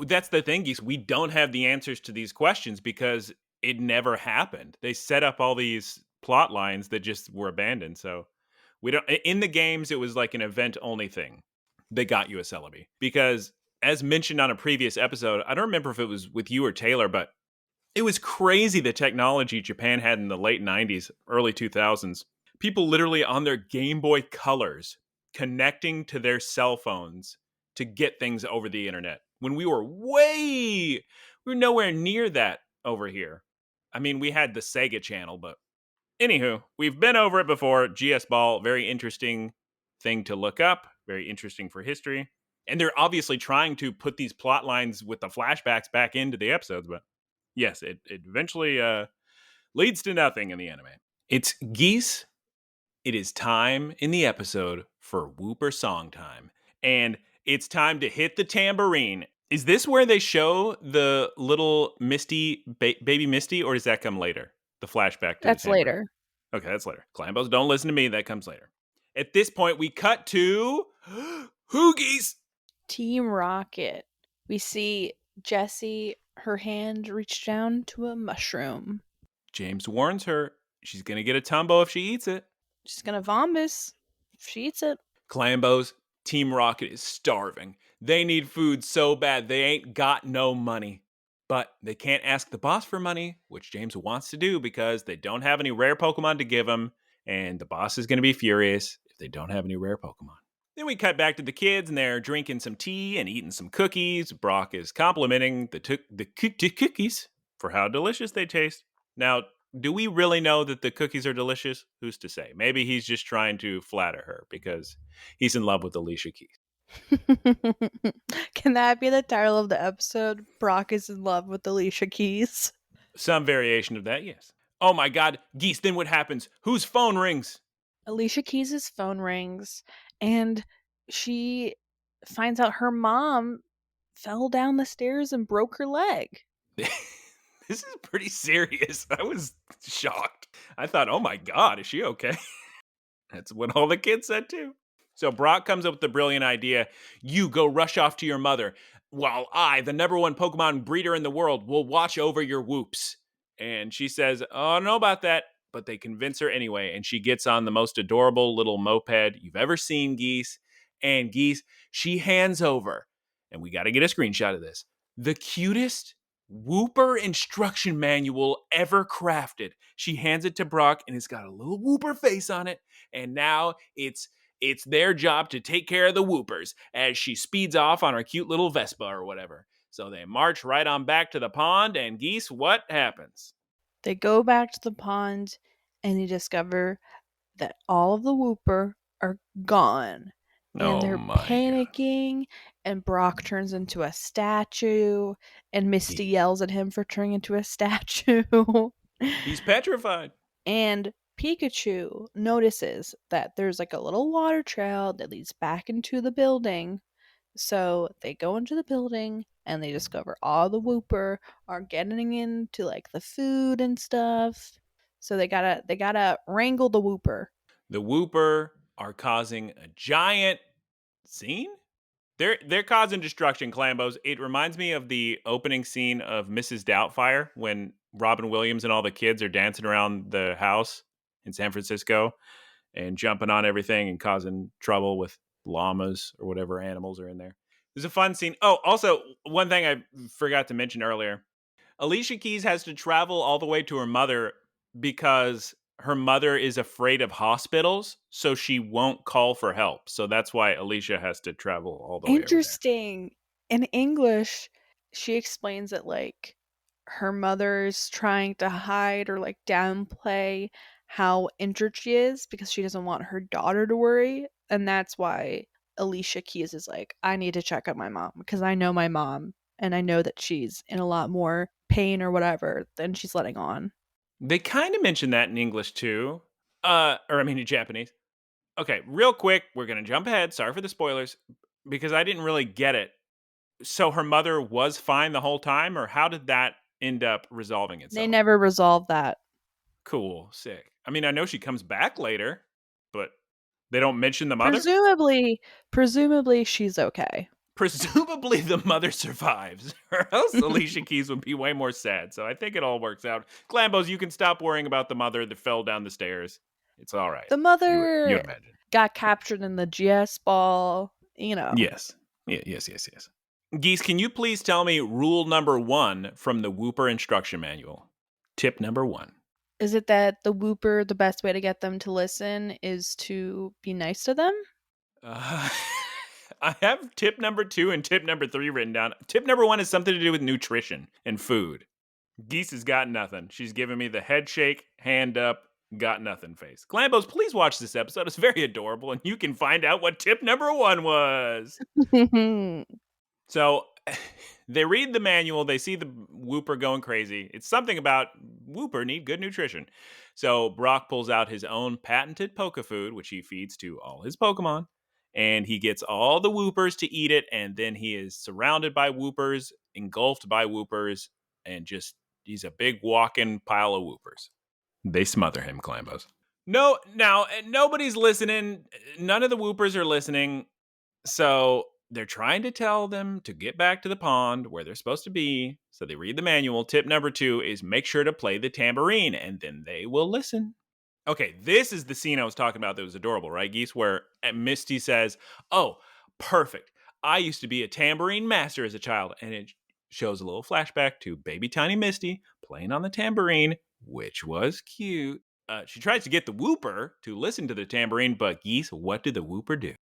that's the thing, Geese. We don't have the answers to these questions because it never happened. They set up all these plot lines that just were abandoned. So we don't. In the games, it was like an event only thing. They got you a Celebi because, as mentioned on a previous episode, I don't remember if it was with you or Taylor, but it was crazy the technology Japan had in the late '90s, early 2000s. People literally on their Game Boy Colors connecting to their cell phones to get things over the internet when we were nowhere near that over here. I mean, we had the Sega channel, but anywho, we've been over it before. GS Ball, very interesting thing to look up, very interesting for history. And they're obviously trying to put these plot lines with the flashbacks back into the episodes, but yes, it eventually leads to nothing in the anime. It's Geese. It is time in the episode for Wooper song time. And it's time to hit the tambourine. Is this where they show the little Misty, baby Misty, or does that come later? The flashback to the That's tambourine. later. Okay, that's later. Clambos, don't listen to me. That comes later. At this point, we cut to Hoogies. Team Rocket. We see Jessie, her hand reach down to a mushroom. James warns her she's going to get a tumbo if she eats it. She's gonna vomitus if she eats it. Clambos, Team Rocket is starving. They need food so bad they ain't got no money. But they can't ask the boss for money, which James wants to do because they don't have any rare Pokemon to give him, and the boss is going to be furious if they don't have any rare Pokemon. Then we cut back to the kids, and they're drinking some tea and eating some cookies. Brock is complimenting the cookies for how delicious they taste. Now, do we really know that the cookies are delicious? Who's to say? Maybe he's just trying to flatter her because he's in love with Alicia Keys. Can that be the title of the episode? Brock is in love with Alicia Keys. Some variation of that, yes. Oh my god, Geese, then what happens? Whose phone rings? Alicia Keys' phone rings and she finds out her mom fell down the stairs and broke her leg. This is pretty serious. I was shocked. I thought, oh my god, is she okay? That's what all the kids said too. So Brock comes up with the brilliant idea. You go rush off to your mother, while I, the number one Pokemon breeder in the world, will watch over your whoops. And she says, oh, I don't know about that. But they convince her anyway. And she gets on the most adorable little moped you've ever seen, Geese. And Geese, she hands over, and we got to get a screenshot of this, the cutest Wooper instruction manual ever crafted. She hands it to Brock, and it's got a little Wooper face on it. And now it's their job to take care of the Woopers as she speeds off on her cute little Vespa or whatever. So they march right on back to the pond, and Geese, what happens? They go back to the pond and they discover that all of the Wooper are gone. And Oh they're my god. panicking, and Brock turns into a statue, and Misty yells at him for turning into a statue. He's petrified. And Pikachu notices that there's like a little water trail that leads back into the building. So they go into the building and they discover all the Wooper are getting into like the food and stuff. So they gotta wrangle the Wooper. The Wooper are causing a giant scene? They're causing destruction, Clambos. It reminds me of the opening scene of Mrs. Doubtfire when Robin Williams and all the kids are dancing around the house in San Francisco and jumping on everything and causing trouble with llamas or whatever animals are in there. There's a fun scene. Oh, also, one thing I forgot to mention earlier. Alicia Keys has to travel all the way to her mother because her mother is afraid of hospitals, so she won't call for help. So that's why Alicia has to travel all the way over there. Interesting. In English, she explains that like her mother's trying to hide or like downplay how injured she is because she doesn't want her daughter to worry, and that's why Alicia Keys is like, I need to check on my mom because I know my mom and I know that she's in a lot more pain or whatever than she's letting on. They kind of mention that in English too. Or I mean in Japanese. Okay, real quick, we're gonna jump ahead. Sorry for the spoilers, because I didn't really get it. So her mother was fine the whole time, or how did that end up resolving They itself? never resolve that. Cool, sick. I mean, I know she comes back later, but they don't mention the mother? Presumably she's okay. Presumably the mother survives, or else Alicia Keys would be way more sad. So I think it all works out. Glambos, you can stop worrying about the mother that fell down the stairs. It's all right. The You mother imagine. got captured in the GS ball, Yes. Yes. Geese, can you please tell me rule number 1 from the Wooper instruction manual? Tip number 1. Is it that the Wooper, the best way to get them to listen is to be nice to them? Uh, I have tip number 2 and tip number 3 written down. Tip number 1 is something to do with nutrition and food. Geese has got nothing. She's giving me the head shake, hand up, got nothing face. Glambos, please watch this episode. It's very adorable, and you can find out what tip number 1 was. So they read the manual. They see the Wooper going crazy. It's something about Wooper need good nutrition. So Brock pulls out his own patented Poke Food, which he feeds to all his Pokemon. And he gets all the Woopers to eat it. And then he is surrounded by Woopers, engulfed by Woopers, and just he's a big walking pile of Woopers. They smother him, Clambos. No, now nobody's listening. None of the Woopers are listening. So they're trying to tell them to get back to the pond where they're supposed to be. So they read the manual. Tip number 2 is make sure to play the tambourine, and then they will listen. Okay, this is the scene I was talking about that was adorable, right, Geese? Where Misty says, oh, perfect. I used to be a tambourine master as a child. And it shows a little flashback to baby tiny Misty playing on the tambourine, which was cute. She tries to get the Wooper to listen to the tambourine, but Geese, what did the Wooper do?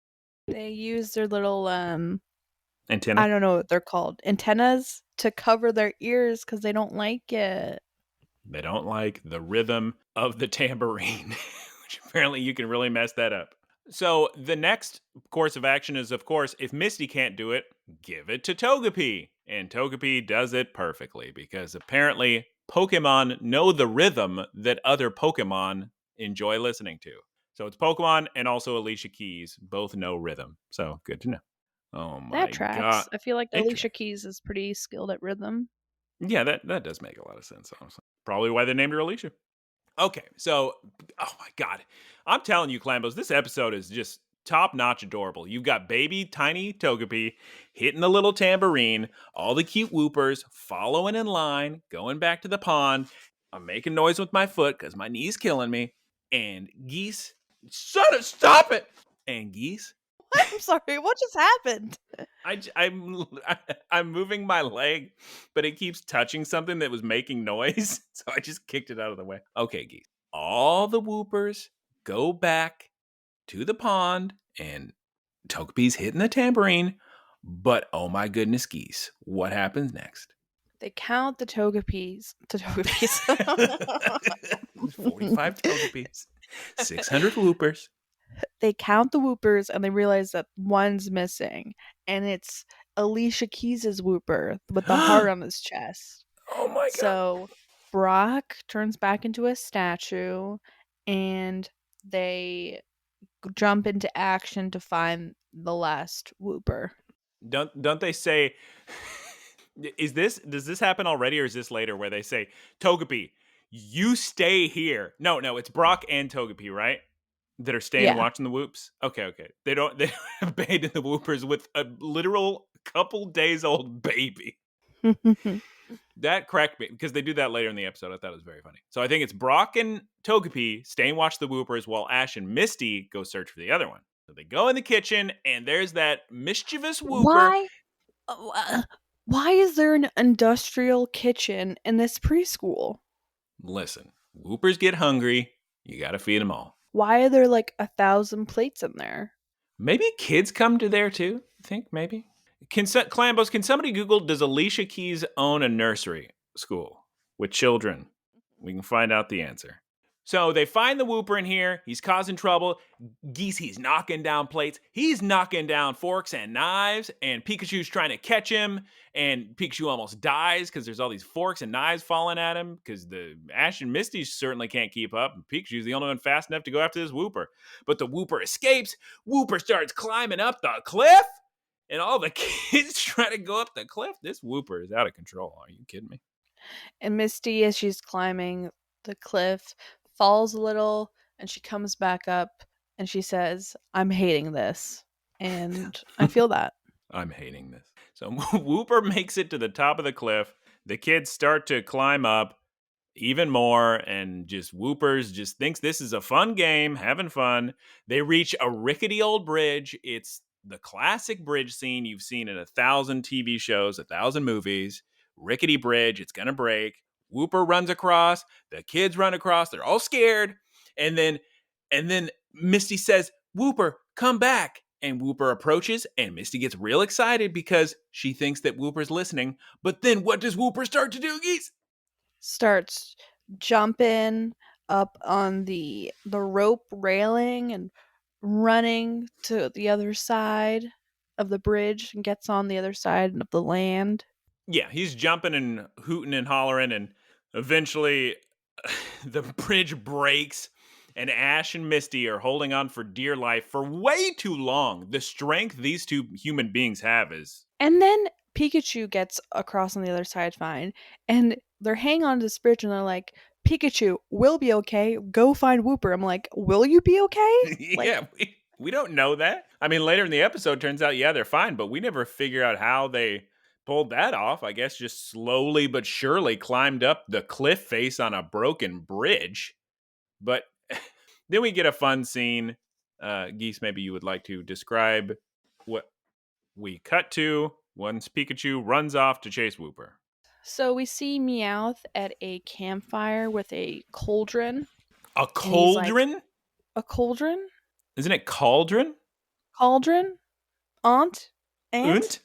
They use their little Antenna? I don't know what they're called, antennas to cover their ears because they don't like it. They don't like the rhythm of the tambourine, which apparently you can really mess that up. So the next course of action is, of course, if Misty can't do it, give it to Togepi. And Togepi does it perfectly because apparently Pokemon know the rhythm that other Pokemon enjoy listening to. So it's Pokemon and also Alicia Keys both know rhythm. So good to know. Oh my That tracks. god. I feel like It Alicia tracks. Keys is pretty skilled at rhythm. Yeah, that does make a lot of sense, honestly. Probably why they named her Alicia. Okay, so, oh my god. I'm telling you, Clambos, this episode is just top-notch adorable. You've got baby tiny Togepi hitting the little tambourine, all the cute Woopers following in line, going back to the pond. I'm making noise with my foot because my knee's killing me. And Geese, stop it! And Geese, I'm sorry, what just happened? I'm moving my leg, but it keeps touching something that was making noise, so I just kicked it out of the way. Okay, Geese. All the Woopers go back to the pond, and Togepi's hitting the tambourine. But oh my goodness, Geese, what happens next? They count the Togepi's. 45 Togepi's, 600 Woopers. They count the Woopers and they realize that one's missing. And it's Alicia Keys' Wooper with the heart on his chest. Oh my god. So Brock turns back into a statue and they jump into action to find the last Wooper. Don't they say does this happen already or is this later where they say, Togepi, you stay here? No, it's Brock and Togepi, right? That are staying watching the Whoops? Okay. They don't abandon the Woopers with a literal couple days old baby. That cracked me because they do that later in the episode. I thought it was very funny. So I think it's Brock and Togepi staying watch the Woopers while Ash and Misty go search for the other one. So they go in the kitchen and there's that mischievous Wooper. Why is there an industrial kitchen in this preschool? Listen, Woopers get hungry. You got to feed them all. Why are there like 1,000 plates in there? Maybe kids come to there too. I think maybe. Clambos, can somebody Google, does Alicia Keys own a nursery school with children? We can find out the answer. So they find the Wooper in here. He's causing trouble. Geese, he's knocking down plates. He's knocking down forks and knives. And Pikachu's trying to catch him. And Pikachu almost dies because there's all these forks and knives falling at him because the Ash and Misty certainly can't keep up. And Pikachu's the only one fast enough to go after this Wooper. But the Wooper escapes. Wooper starts climbing up the cliff. And all the kids try to go up the cliff. This Wooper is out of control. Are you kidding me? And Misty, as she's climbing the cliff, falls a little, and she comes back up, and she says, I'm hating this. And I feel that. I'm hating this. So Wooper makes it to the top of the cliff. The kids start to climb up even more, and just Woopers just thinks this is a fun game, having fun. They reach a rickety old bridge. It's the classic bridge scene you've seen in 1,000 TV shows, 1,000 movies. Rickety bridge, it's gonna break. Wooper runs across, the kids run across, they're all scared, and then Misty says, Wooper, come back. And Wooper approaches, and Misty gets real excited because she thinks that Wooper's listening. But then what does Wooper start to do, Geese? Starts jumping up on the rope railing and running to the other side of the bridge and gets on the other side of the land. Yeah, he's jumping and hooting and hollering, and eventually the bridge breaks, and Ash and Misty are holding on for dear life for way too long. The strength these two human beings have is... And then Pikachu gets across on the other side fine, and they're hanging on to this bridge, and they're like, Pikachu, we'll be okay. Go find Wooper. I'm like, will you be okay? Yeah, we don't know that. I mean, later in the episode, turns out, yeah, they're fine, but we never figure out how they pulled that off. I guess just slowly but surely climbed up the cliff face on a broken bridge. But then we get a fun scene. Geese, maybe you would like to describe what we cut to once Pikachu runs off to chase Wooper. So we see Meowth at a campfire with a cauldron. A cauldron? Like, a cauldron? Isn't it cauldron? Cauldron? Aunt? Aunt?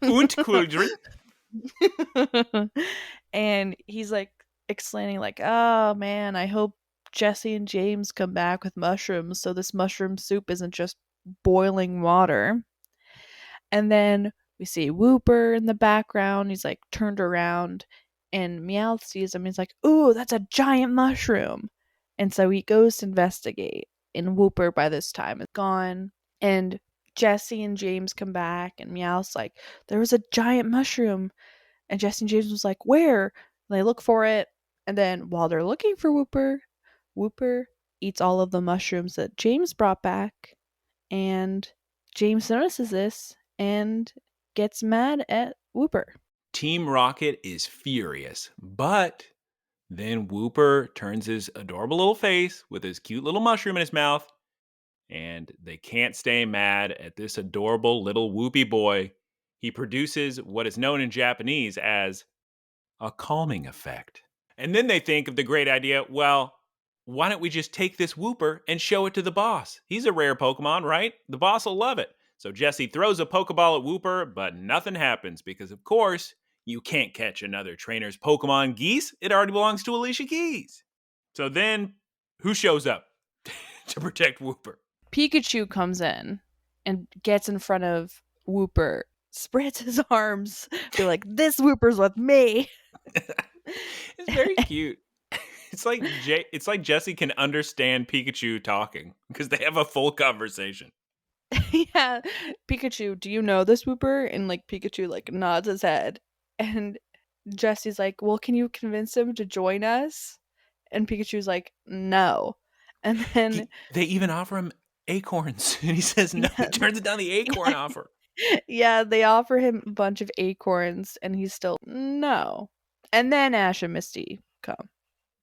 Und cauldron? And he's like explaining like, oh man, I hope Jesse and James come back with mushrooms so this mushroom soup isn't just boiling water. And then we see Wooper in the background. He's like turned around and Meowth sees him. He's like, ooh, that's a giant mushroom. And so he goes to investigate. And Wooper by this time is gone. And Jesse and James come back and Meowth's like, there was a giant mushroom. And Jesse and James was like, where? And they look for it. And then while they're looking for Wooper, Wooper eats all of the mushrooms that James brought back. And James notices this and gets mad at Wooper. Team Rocket is furious, but then Wooper turns his adorable little face with his cute little mushroom in his mouth, and they can't stay mad at this adorable little whoopy boy. He produces what is known in Japanese as a calming effect. And then they think of the great idea, well, why don't we just take this Wooper and show it to the boss? He's a rare Pokemon, right? The boss will love it. So Jesse throws a Pokeball at Wooper, but nothing happens because, of course, you can't catch another trainer's Pokemon Geese. It already belongs to Alicia Keys. So then, who shows up to protect Wooper? Pikachu comes in and gets in front of Wooper, spreads his arms, be like, this Wooper's with me. It's very cute. It's like Jesse can understand Pikachu talking because they have a full conversation. Yeah. Pikachu, do you know this Wooper? And like Pikachu like nods his head. And Jesse's like, well, can you convince him to join us? And Pikachu's like, no. And then they even offer him acorns. And he says no. Yeah. He turns down the acorn offer. Yeah, they offer him a bunch of acorns and he's still no. And then Ash and Misty come.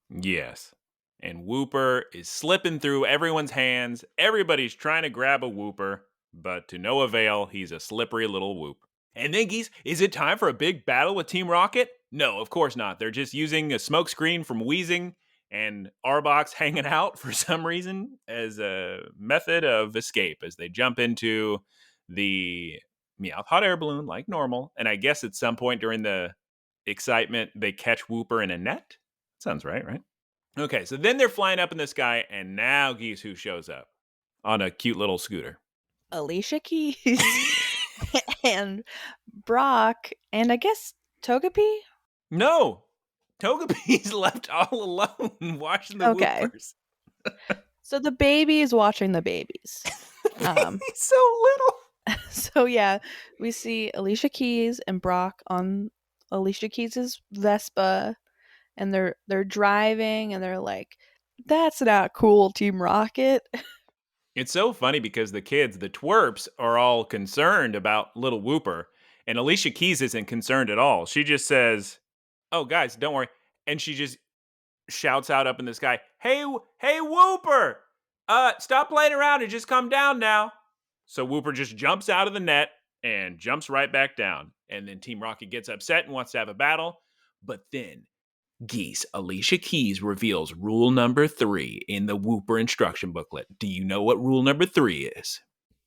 Yes. And Wooper is slipping through everyone's hands. Everybody's trying to grab a Wooper, but to no avail. He's a slippery little Whoop. And then, Geese, is it time for a big battle with Team Rocket? No, of course not. They're just using a smoke screen from Weezing and Arbok's hanging out for some reason as a method of escape as they jump into the Meowth hot air balloon like normal. And I guess at some point during the excitement, they catch Wooper in a net. Sounds right? Okay, so then they're flying up in the sky, and now Geese who shows up on a cute little scooter. Alicia Keys and Brock and I guess Togepi? No, Togepi's left all alone watching the Woopers. So the baby is watching the babies. He's so little. So yeah, we see Alicia Keys and Brock on Alicia Keys' Vespa, and they're driving, and they're like, "That's not cool, Team Rocket." It's so funny because the kids, the twerps, are all concerned about little Wooper, and Alicia Keys isn't concerned at all. She just says, "Oh, guys, don't worry," and she just shouts out up in the sky, "Hey, Wooper! Stop playing around and just come down now." So Wooper just jumps out of the net and jumps right back down. And then Team Rocket gets upset and wants to have a battle. But then, Geese, Alicia Keys reveals rule number 3 in the Wooper instruction booklet. Do you know what rule number 3 is?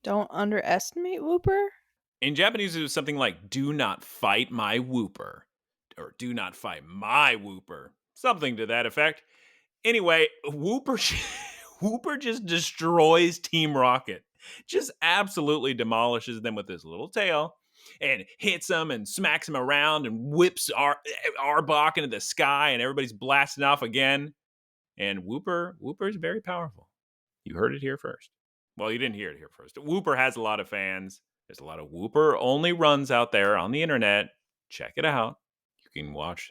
Don't underestimate Wooper? In Japanese, it was something like, do not fight my Wooper. Or do not fight my Wooper. Something to that effect. Anyway, Wooper just destroys Team Rocket. Just absolutely demolishes them with his little tail and hits them and smacks them around and whips Arbok into the sky, and everybody's blasting off again. And Wooper is very powerful. You heard it here first. Well, you didn't hear it here first. Wooper has a lot of fans. There's a lot of Wooper only runs out there on the internet. Check it out. You can watch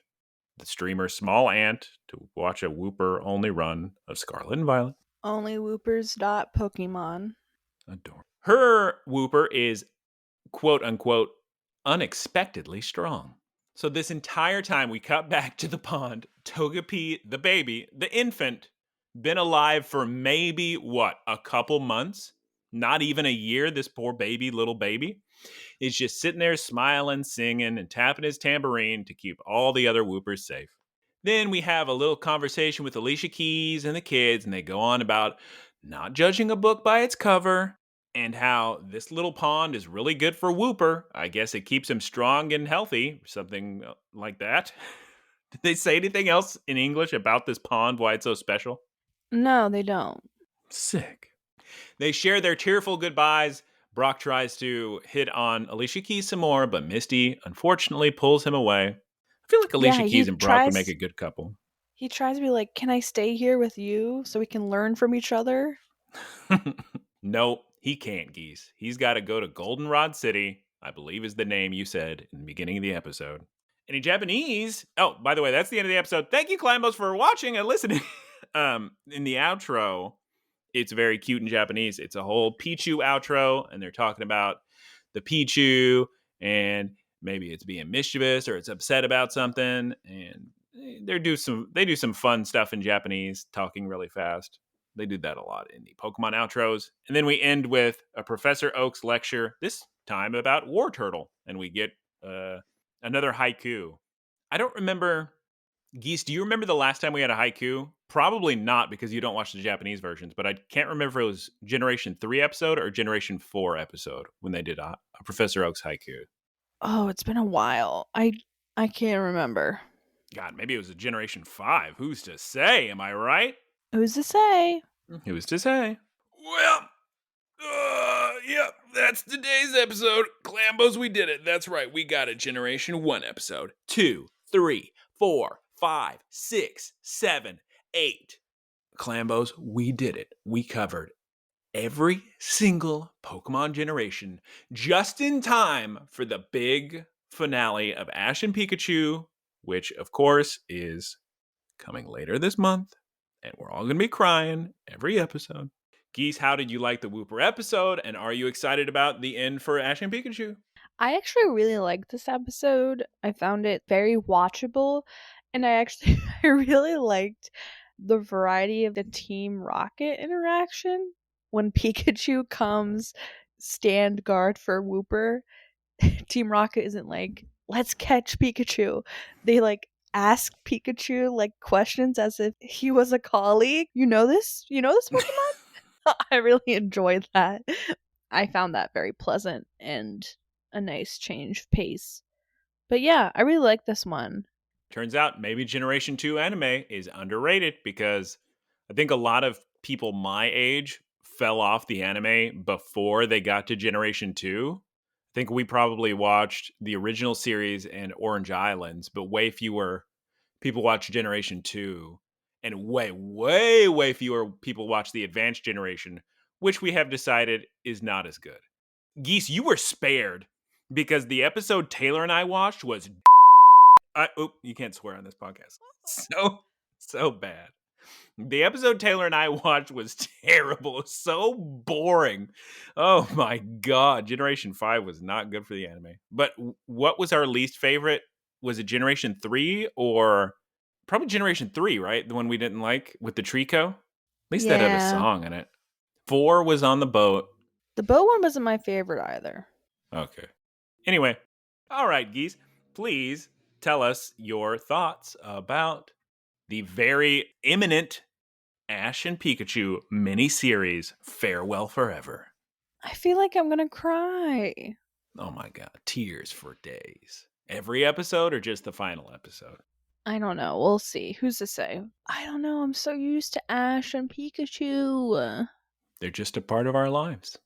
the streamer Small Ant to watch a Wooper only run of Scarlet and Violet. Only Woopers.Pokemon. Adorable. Her Wooper is, quote unquote, unexpectedly strong. So this entire time we cut back to the pond, Togepi, the baby, the infant, been alive for maybe, a couple months? Not even a year, this poor little baby, is just sitting there smiling, singing, and tapping his tambourine to keep all the other Woopers safe. Then we have a little conversation with Alicia Keys and the kids, and they go on about not judging a book by its cover, and how this little pond is really good for Wooper. I guess it keeps him strong and healthy, something like that. Did they say anything else in English about this pond, why it's so special? No, they don't. Sick. They share their tearful goodbyes. Brock tries to hit on Alicia Keys some more, but Misty unfortunately pulls him away. I feel like Alicia Keys and Brock would make a good couple. He tries to be like, can I stay here with you so we can learn from each other? Nope, he can't, Geese. He's got to go to Goldenrod City, I believe is the name you said in the beginning of the episode. And in Japanese, oh, by the way, that's the end of the episode. Thank you, Climbos, for watching and listening. In the outro, it's very cute in Japanese. It's a whole Pichu outro, and they're talking about the Pichu, and maybe it's being mischievous or it's upset about something, and they do some fun stuff in Japanese, talking really fast. They do that a lot in the Pokemon outros. And then we end with a Professor Oak's lecture, this time about War Turtle, and we get another haiku. I don't remember Geese, do you remember the last time we had a haiku? Probably not because you don't watch the Japanese versions, but I can't remember if it was Generation 3 episode or Generation 4 episode when they did a Professor Oak's haiku. Oh, it's been a while. I can't remember. God, maybe it was a Generation 5. Who's to say? Am I right? Who's to say? Who's to say? Well, yep, that's today's episode. Clambos, we did it. That's right. We got a Generation 1 episode. 2, 3, 4, 5, 6, 7, 8. Clambos, we did it. We covered every single Pokemon generation just in time for the big finale of Ash and Pikachu, which, of course, is coming later this month. And we're all going to be crying every episode. Geese, how did you like the Wooper episode? And are you excited about the end for Ash and Pikachu? I actually really liked this episode. I found it very watchable. And I really liked the variety of the Team Rocket interaction. When Pikachu comes stand guard for Wooper, Team Rocket isn't like, let's catch Pikachu. They like ask Pikachu like questions as if he was a colleague. You know this? You know this Pokemon? I really enjoyed that. I found that very pleasant and a nice change of pace. But yeah, I really like this one. Turns out maybe Generation 2 anime is underrated because I think a lot of people my age fell off the anime before they got to Generation 2. I think we probably watched the original series and Orange Islands, but way fewer people watch Generation 2. And way fewer people watch the Advanced Generation, which we have decided is not as good. Geese, you were spared because the episode Taylor and I watched was you can't swear on this podcast. So bad. The episode Taylor and I watched was terrible. So boring. Oh my God. Generation 5 was not good for the anime. But what was our least favorite? Was it Generation 3 or probably Generation 3, right? The one we didn't like with the Trico? At least that had a song in it. 4 was on the boat. The boat one wasn't my favorite either. Okay. Anyway. All right, Geese. Please tell us your thoughts about the very imminent Ash and Pikachu miniseries, Farewell Forever. I feel like I'm gonna cry. Oh my God, tears for days. Every episode or just the final episode? I don't know. We'll see. Who's to say? I don't know. I'm so used to Ash and Pikachu. They're just a part of our lives.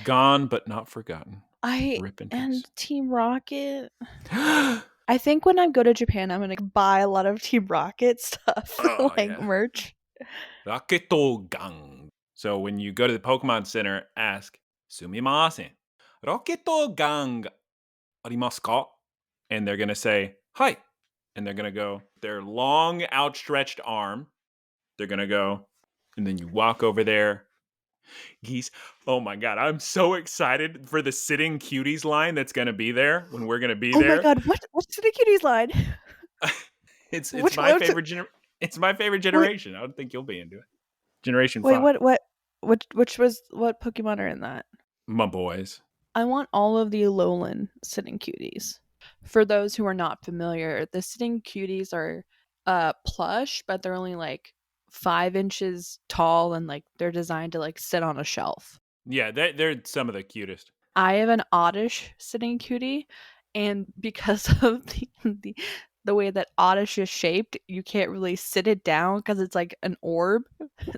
Gone but not forgotten. Rip in peace. Team Rocket. I think when I go to Japan, I'm gonna buy a lot of Team Rocket stuff, merch. Raketo Gang. So when you go to the Pokemon Center, ask Sumimasen. Raketo Gang arimasu ka? And they're gonna say hi, and they're gonna go. Their long outstretched arm. They're gonna go, and then you walk over there. Geese, oh my God, I'm so excited for the Sitting Cuties line that's going to be there when we're going to be there. Oh my God, what's Sitting Cuties line? It's my favorite it's my favorite generation. I don't think you'll be into it. Generation 5. What Pokemon are in that? My boys. I want all of the Alolan Sitting Cuties. For those who are not familiar, the Sitting Cuties are plush, but they're only like 5 inches tall and like they're designed to like sit on a shelf. Yeah, they're some of the cutest. I have an Oddish Sitting Cutie, and because of the way that Oddish is shaped, you can't really sit it down because it's like an orb.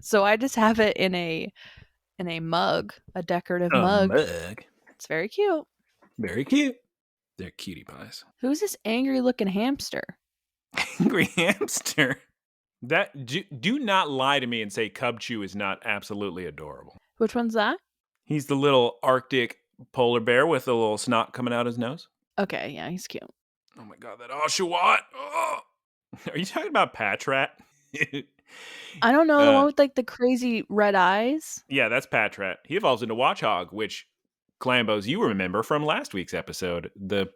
So I just have it in a mug, a decorative mug. It's very cute. Very cute. They're cutie pies. Who's this angry looking hamster? Angry hamster? That do not lie to me and say Cubchoo is not absolutely adorable. Which one's that? He's the little Arctic polar bear with a little snot coming out his nose. Okay, yeah, he's cute. Oh my God, that Oshawott! Oh. Are you talking about Patrat? I don't know, the one with like the crazy red eyes. Yeah, that's Patrat. He evolves into Watchog, which Clambos you remember from last week's episode, the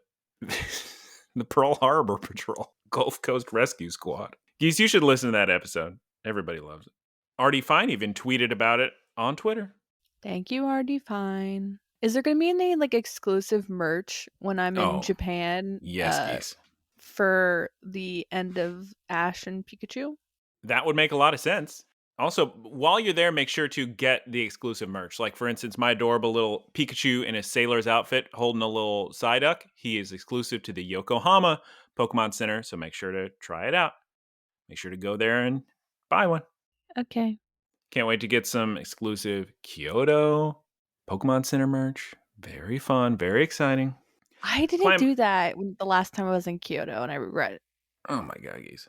Pearl Harbor Patrol, Gulf Coast Rescue Squad. Geese, you should listen to that episode. Everybody loves it. RD Fine even tweeted about it on Twitter. Thank you, RD Fine. Is there going to be any like exclusive merch when I'm in Japan? Yes, Geese. for the end of Ash and Pikachu? That would make a lot of sense. Also, while you're there, make sure to get the exclusive merch. Like, for instance, my adorable little Pikachu in a sailor's outfit holding a little Psyduck. He is exclusive to the Yokohama Pokemon Center, so make sure to try it out. Make sure to go there and buy one. Okay. Can't wait to get some exclusive Kyoto Pokemon Center merch. Very fun, very exciting. I didn't do that the last time I was in Kyoto, and I regret it. Oh my god, geez.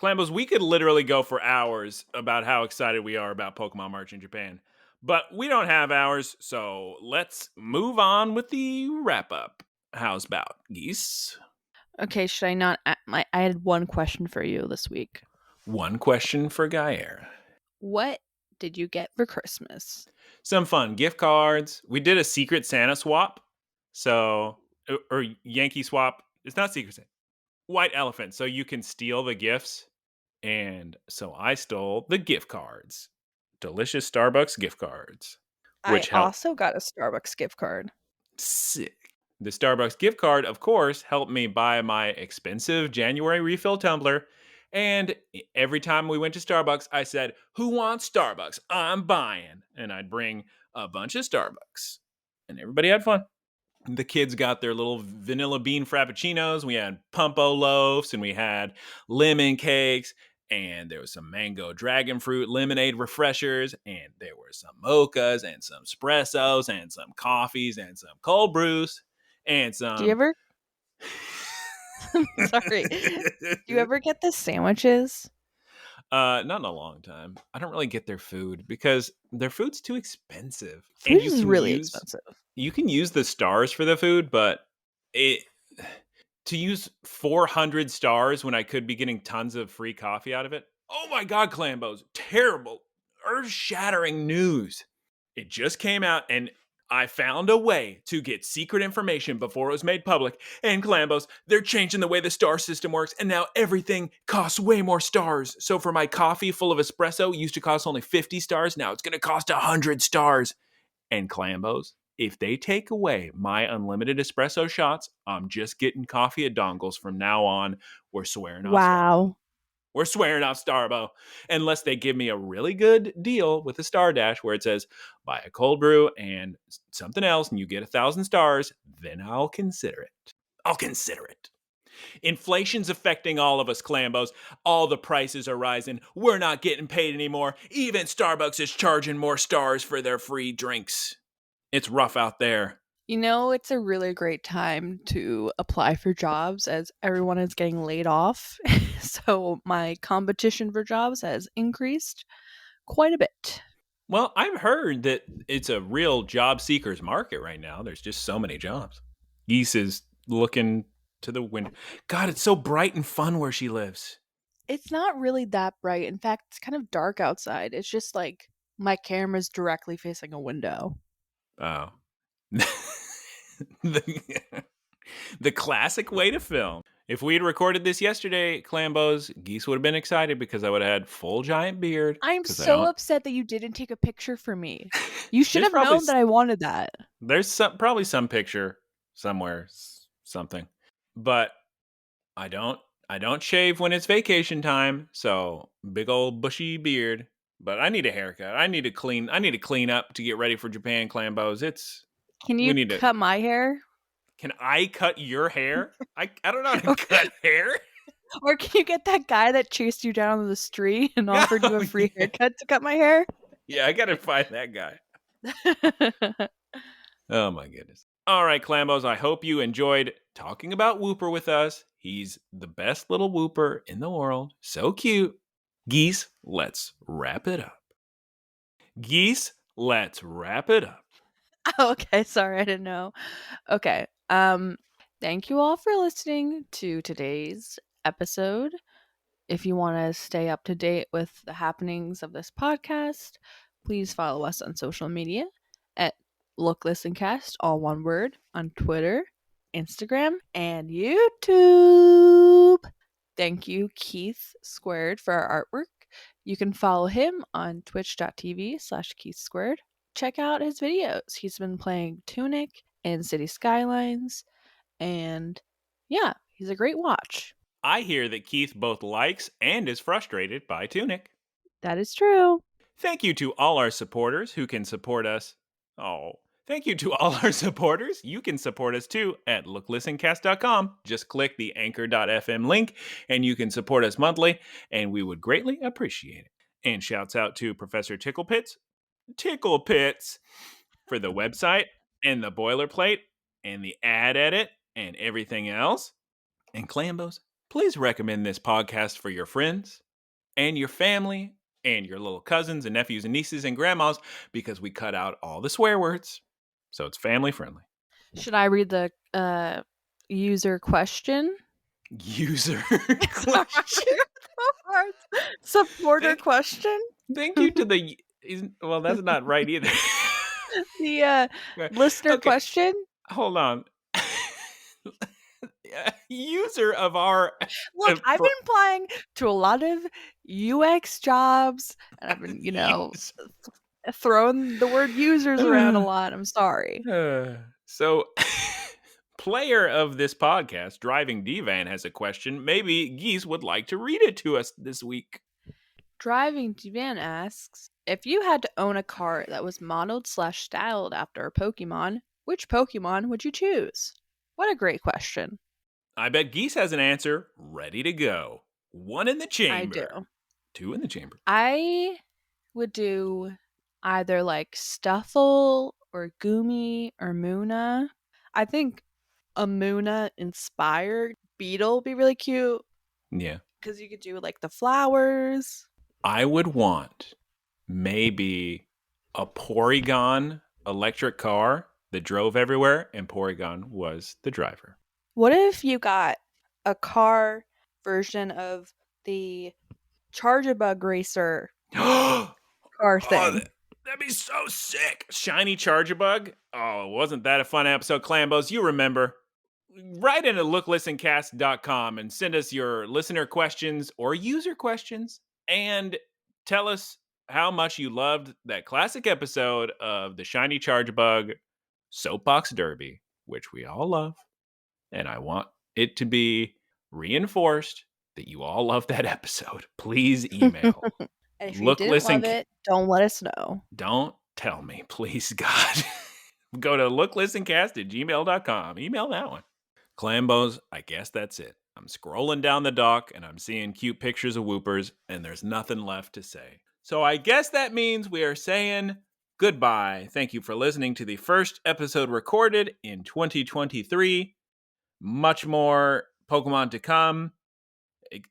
Clambos, we could literally go for hours about how excited we are about Pokemon merch in Japan. But we don't have hours, so let's move on with the wrap up. How's about, Geese? Okay, should I not? I had one question for you this week. One question for Guyera. What did you get for Christmas? Some fun gift cards. We did a Secret Santa swap. So, or Yankee swap. It's not Secret Santa. White elephant, so you can steal the gifts. And so I stole the gift cards. Delicious Starbucks gift cards. Which I also got a Starbucks gift card. Sick. The Starbucks gift card, of course, helped me buy my expensive January refill tumbler. And every time we went to Starbucks, I said, "Who wants Starbucks? I'm buying." And I'd bring a bunch of Starbucks. And everybody had fun. The kids got their little vanilla bean frappuccinos. We had pumpo loaves and we had lemon cakes. And there was some mango dragon fruit lemonade refreshers. And there were some mochas and some espressos and some coffees and some cold brews and some. Do you ever? Sorry. Do you ever get the sandwiches? Not in a long time. I don't really get their food because their food's too expensive. Food is really expensive. You can use the stars for the food, but to use 400 stars when I could be getting tons of free coffee out of it. Oh my God, Clambos. Terrible, earth-shattering news. It just came out and I found a way to get secret information before it was made public. And Clambos, they're changing the way the star system works, and now everything costs way more stars. So for my coffee full of espresso, it used to cost only 50 stars. Now it's going to cost 100 stars. And Clambos, if they take away my unlimited espresso shots, I'm just getting coffee at Dongles from now on. We're swearing off. Wow. We're swearing off Starbo. Unless they give me a really good deal with a Star Dash where it says, buy a cold brew and something else and you get 1,000 stars, then I'll consider it. I'll consider it. Inflation's affecting all of us, Clambos. All the prices are rising. We're not getting paid anymore. Even Starbucks is charging more stars for their free drinks. It's rough out there. You know, it's a really great time to apply for jobs as everyone is getting laid off. So my competition for jobs has increased quite a bit. Well, I've heard that it's a real job seekers market right now. There's just so many jobs. Geese is looking to the window. God, it's so bright and fun where she lives. It's not really that bright. In fact, it's kind of dark outside. It's just like my camera's directly facing a window. Oh. The classic way to film. If we had recorded this yesterday, Clambos, Geese would have been excited because I would have had full giant beard. I'm so upset that you didn't take a picture for me. You should have known that I wanted that. There's probably some picture somewhere, something. But I don't shave when it's vacation time, so big old bushy beard. But I need a haircut. I need to clean up to get ready for Japan, Clambos. Can you cut my hair? Can I cut your hair? I don't know how to cut hair. Or can you get that guy that chased you down on the street and offered you a free haircut to cut my hair? Yeah, I gotta find that guy. Oh my goodness. All right, Clambos, I hope you enjoyed talking about Wooper with us. He's the best little Wooper in the world. So cute. Geese, let's wrap it up. Geese, let's wrap it up. Okay, sorry, I didn't know. Okay. Thank you all for listening to today's episode. If you want to stay up to date with the happenings of this podcast, please follow us on social media at Look Listen Cast, all one word, on Twitter, Instagram, and YouTube. Thank you, Keith Squared, for our artwork. You can follow him on twitch.tv/Keith Squared. Check out his videos. He's been playing Tunic and City Skylines. And yeah, He's a great watch. I hear that Keith both likes and is frustrated by Tunic. That is true. Thank you to all our supporters who can support us. Thank you to all our supporters. You can support us too at looklistencast.com. Just click the anchor.fm link and you can support us monthly, and we would greatly appreciate it. And shouts out to Professor Ticklepits for the website and the boilerplate and the ad edit and everything else. And Clambos, please recommend this podcast for your friends and your family and your little cousins and nephews and nieces and grandmas, because we cut out all the swear words. So it's family friendly. Should I read the user question? User question? Supporter question? Thank you to the... Well, that's not right either. The listener question? Hold on. User of our... Look, I've been applying to a lot of UX jobs, and I've been, throwing the word users around a lot. I'm sorry. So, player of this podcast, DrivingDVan, has a question. Maybe Geese would like to read it to us this week. DrivingDVan asks, if you had to own a car that was modeled/styled after a Pokemon, which Pokemon would you choose? What a great question. I bet Geese has an answer ready to go. 1 in the chamber. I do. 2 in the chamber. I would do either like Stuffle or Goomy or Muna. I think a Muna inspired Beetle would be really cute. Yeah. Because you could do like the flowers. I would want maybe a Porygon electric car that drove everywhere, and Porygon was the driver. What if you got a car version of the Charjabug Racer car thing? That'd be so sick. Shiny Charjabug. Oh, wasn't that a fun episode, Clambos? You remember. Write into looklistencast.com and send us your listener questions or user questions, and tell us how much you loved that classic episode of the Shiny Charjabug Soapbox Derby, which we all love. And I want it to be reinforced that you all love that episode. Please email. And if you didn't love it, don't let us know. Don't tell me, please, God. Go to looklistencast@gmail.com. Email that one. Clambos, I guess that's it. I'm scrolling down the dock and I'm seeing cute pictures of Woopers, and there's nothing left to say. So I guess that means we are saying goodbye. Thank you for listening to the first episode recorded in 2023. Much more Pokemon to come,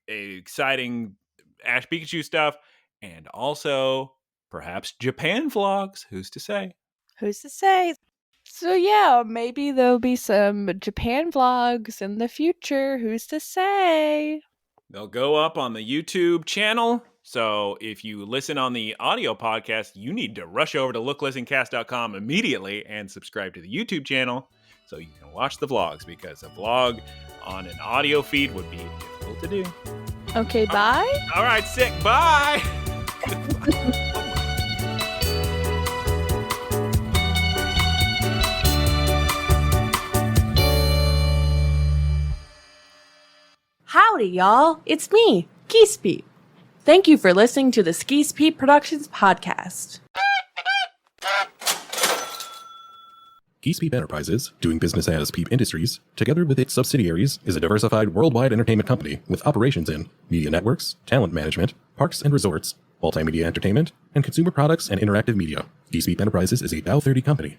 exciting Ash Pikachu stuff, and also perhaps Japan vlogs. Who's to say? Who's to say? So yeah, maybe there'll be some Japan vlogs in the future. Who's to say? They'll go up on the YouTube channel. So if you listen on the audio podcast, you need to rush over to looklistencast.com immediately and subscribe to the YouTube channel so you can watch the vlogs, because a vlog on an audio feed would be difficult to do. Okay, bye. All right, sick. Bye. Howdy, y'all. It's me, Geese Pete. Thank you for listening to the Geese Pete Productions podcast. Geese Peep Enterprises, doing business as Peep Industries, together with its subsidiaries, is a diversified worldwide entertainment company with operations in media networks, talent management, parks and resorts, multimedia entertainment, and consumer products and interactive media. Geese Peep Enterprises is a Dow 30 company.